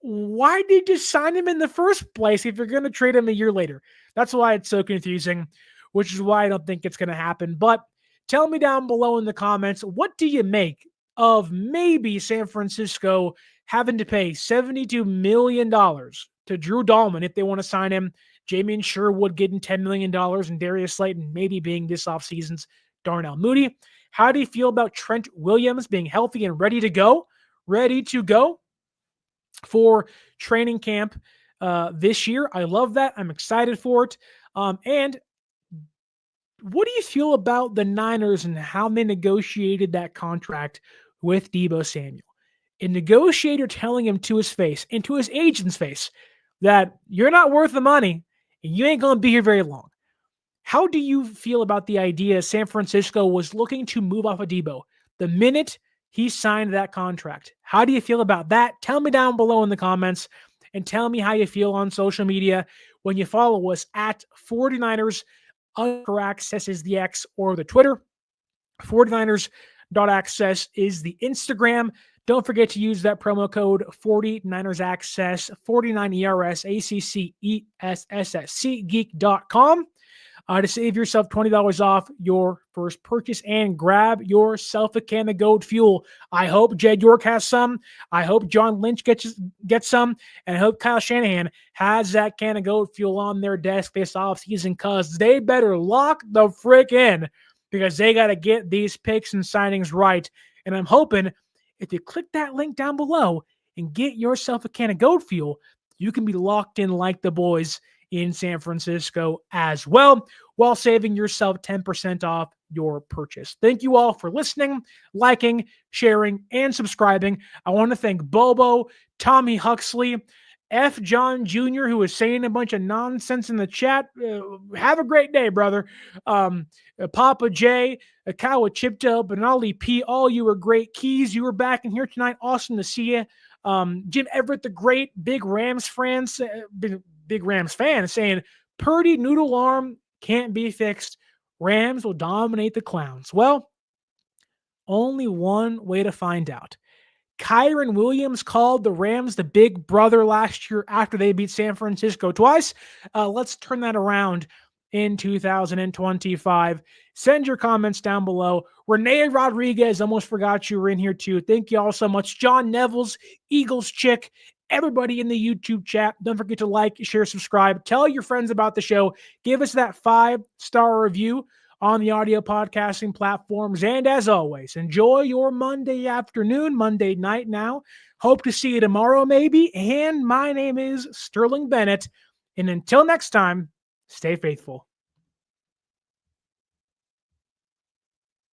why did you sign him in the first place if you're going to trade him a year later? That's why it's so confusing, which is why I don't think it's going to happen. But tell me down below in the comments, what do you make of maybe San Francisco having to pay $72 million to Drew Dahlman if they want to sign him? Jamie Sherwood getting $10 million and Darius Slayton maybe being this offseason's Darnell Mooney. How do you feel about Trent Williams being healthy and ready to go? Ready to go for training camp this year. I love that. I'm excited for it. And what do you feel about the Niners and how they negotiated that contract with Deebo Samuel? A negotiator telling him to his face and to his agent's face that you're not worth the money and you ain't going to be here very long. How do you feel about the idea San Francisco was looking to move off of Deebo the minute he signed that contract? How do you feel about that? Tell me down below in the comments and tell me how you feel on social media when you follow us at 49ers_access is the X or the Twitter. 49ers.access is the Instagram. Don't forget to use that promo code 49ersaccess, 49ERS, ACCESS, SeatGeek.com. To save yourself $20 off your first purchase and grab yourself a can of Goat Fuel. I hope Jed York has some. I hope John Lynch gets some. And I hope Kyle Shanahan has that can of Goat Fuel on their desk this offseason because they better lock the frick in because they got to get these picks and signings right. And I'm hoping if you click that link down below and get yourself a can of Goat Fuel, you can be locked in like the boys in San Francisco as well, while saving yourself 10% off your purchase. Thank you all for listening, liking, sharing, and subscribing. I want to thank Bobo, Tommy Huxley, F. John Jr., who was saying a bunch of nonsense in the chat. Have a great day, brother. Papa J, Akawa Chipto, Benali P, all you were great. Keys, you were back in here tonight. Awesome to see you. Jim Everett the Great, big Rams fan saying Purdy noodle arm can't be fixed. Rams will dominate the Clowns. Well, only one way to find out. Kyron Williams called the Rams the big brother last year after they beat San Francisco twice. Let's turn that around in 2025. Send your comments down below. Renee Rodriguez, almost forgot you were in here too. Thank you all so much. John Nevels, Eagles Chick, everybody in the YouTube chat. Don't forget to like, share, subscribe. Tell your friends about the show. Give us that 5-star review on the audio podcasting platforms. And as always, enjoy your Monday afternoon, Monday night now. Hope to see you tomorrow maybe. And my name is Sterling Bennett. And until next time, stay faithful.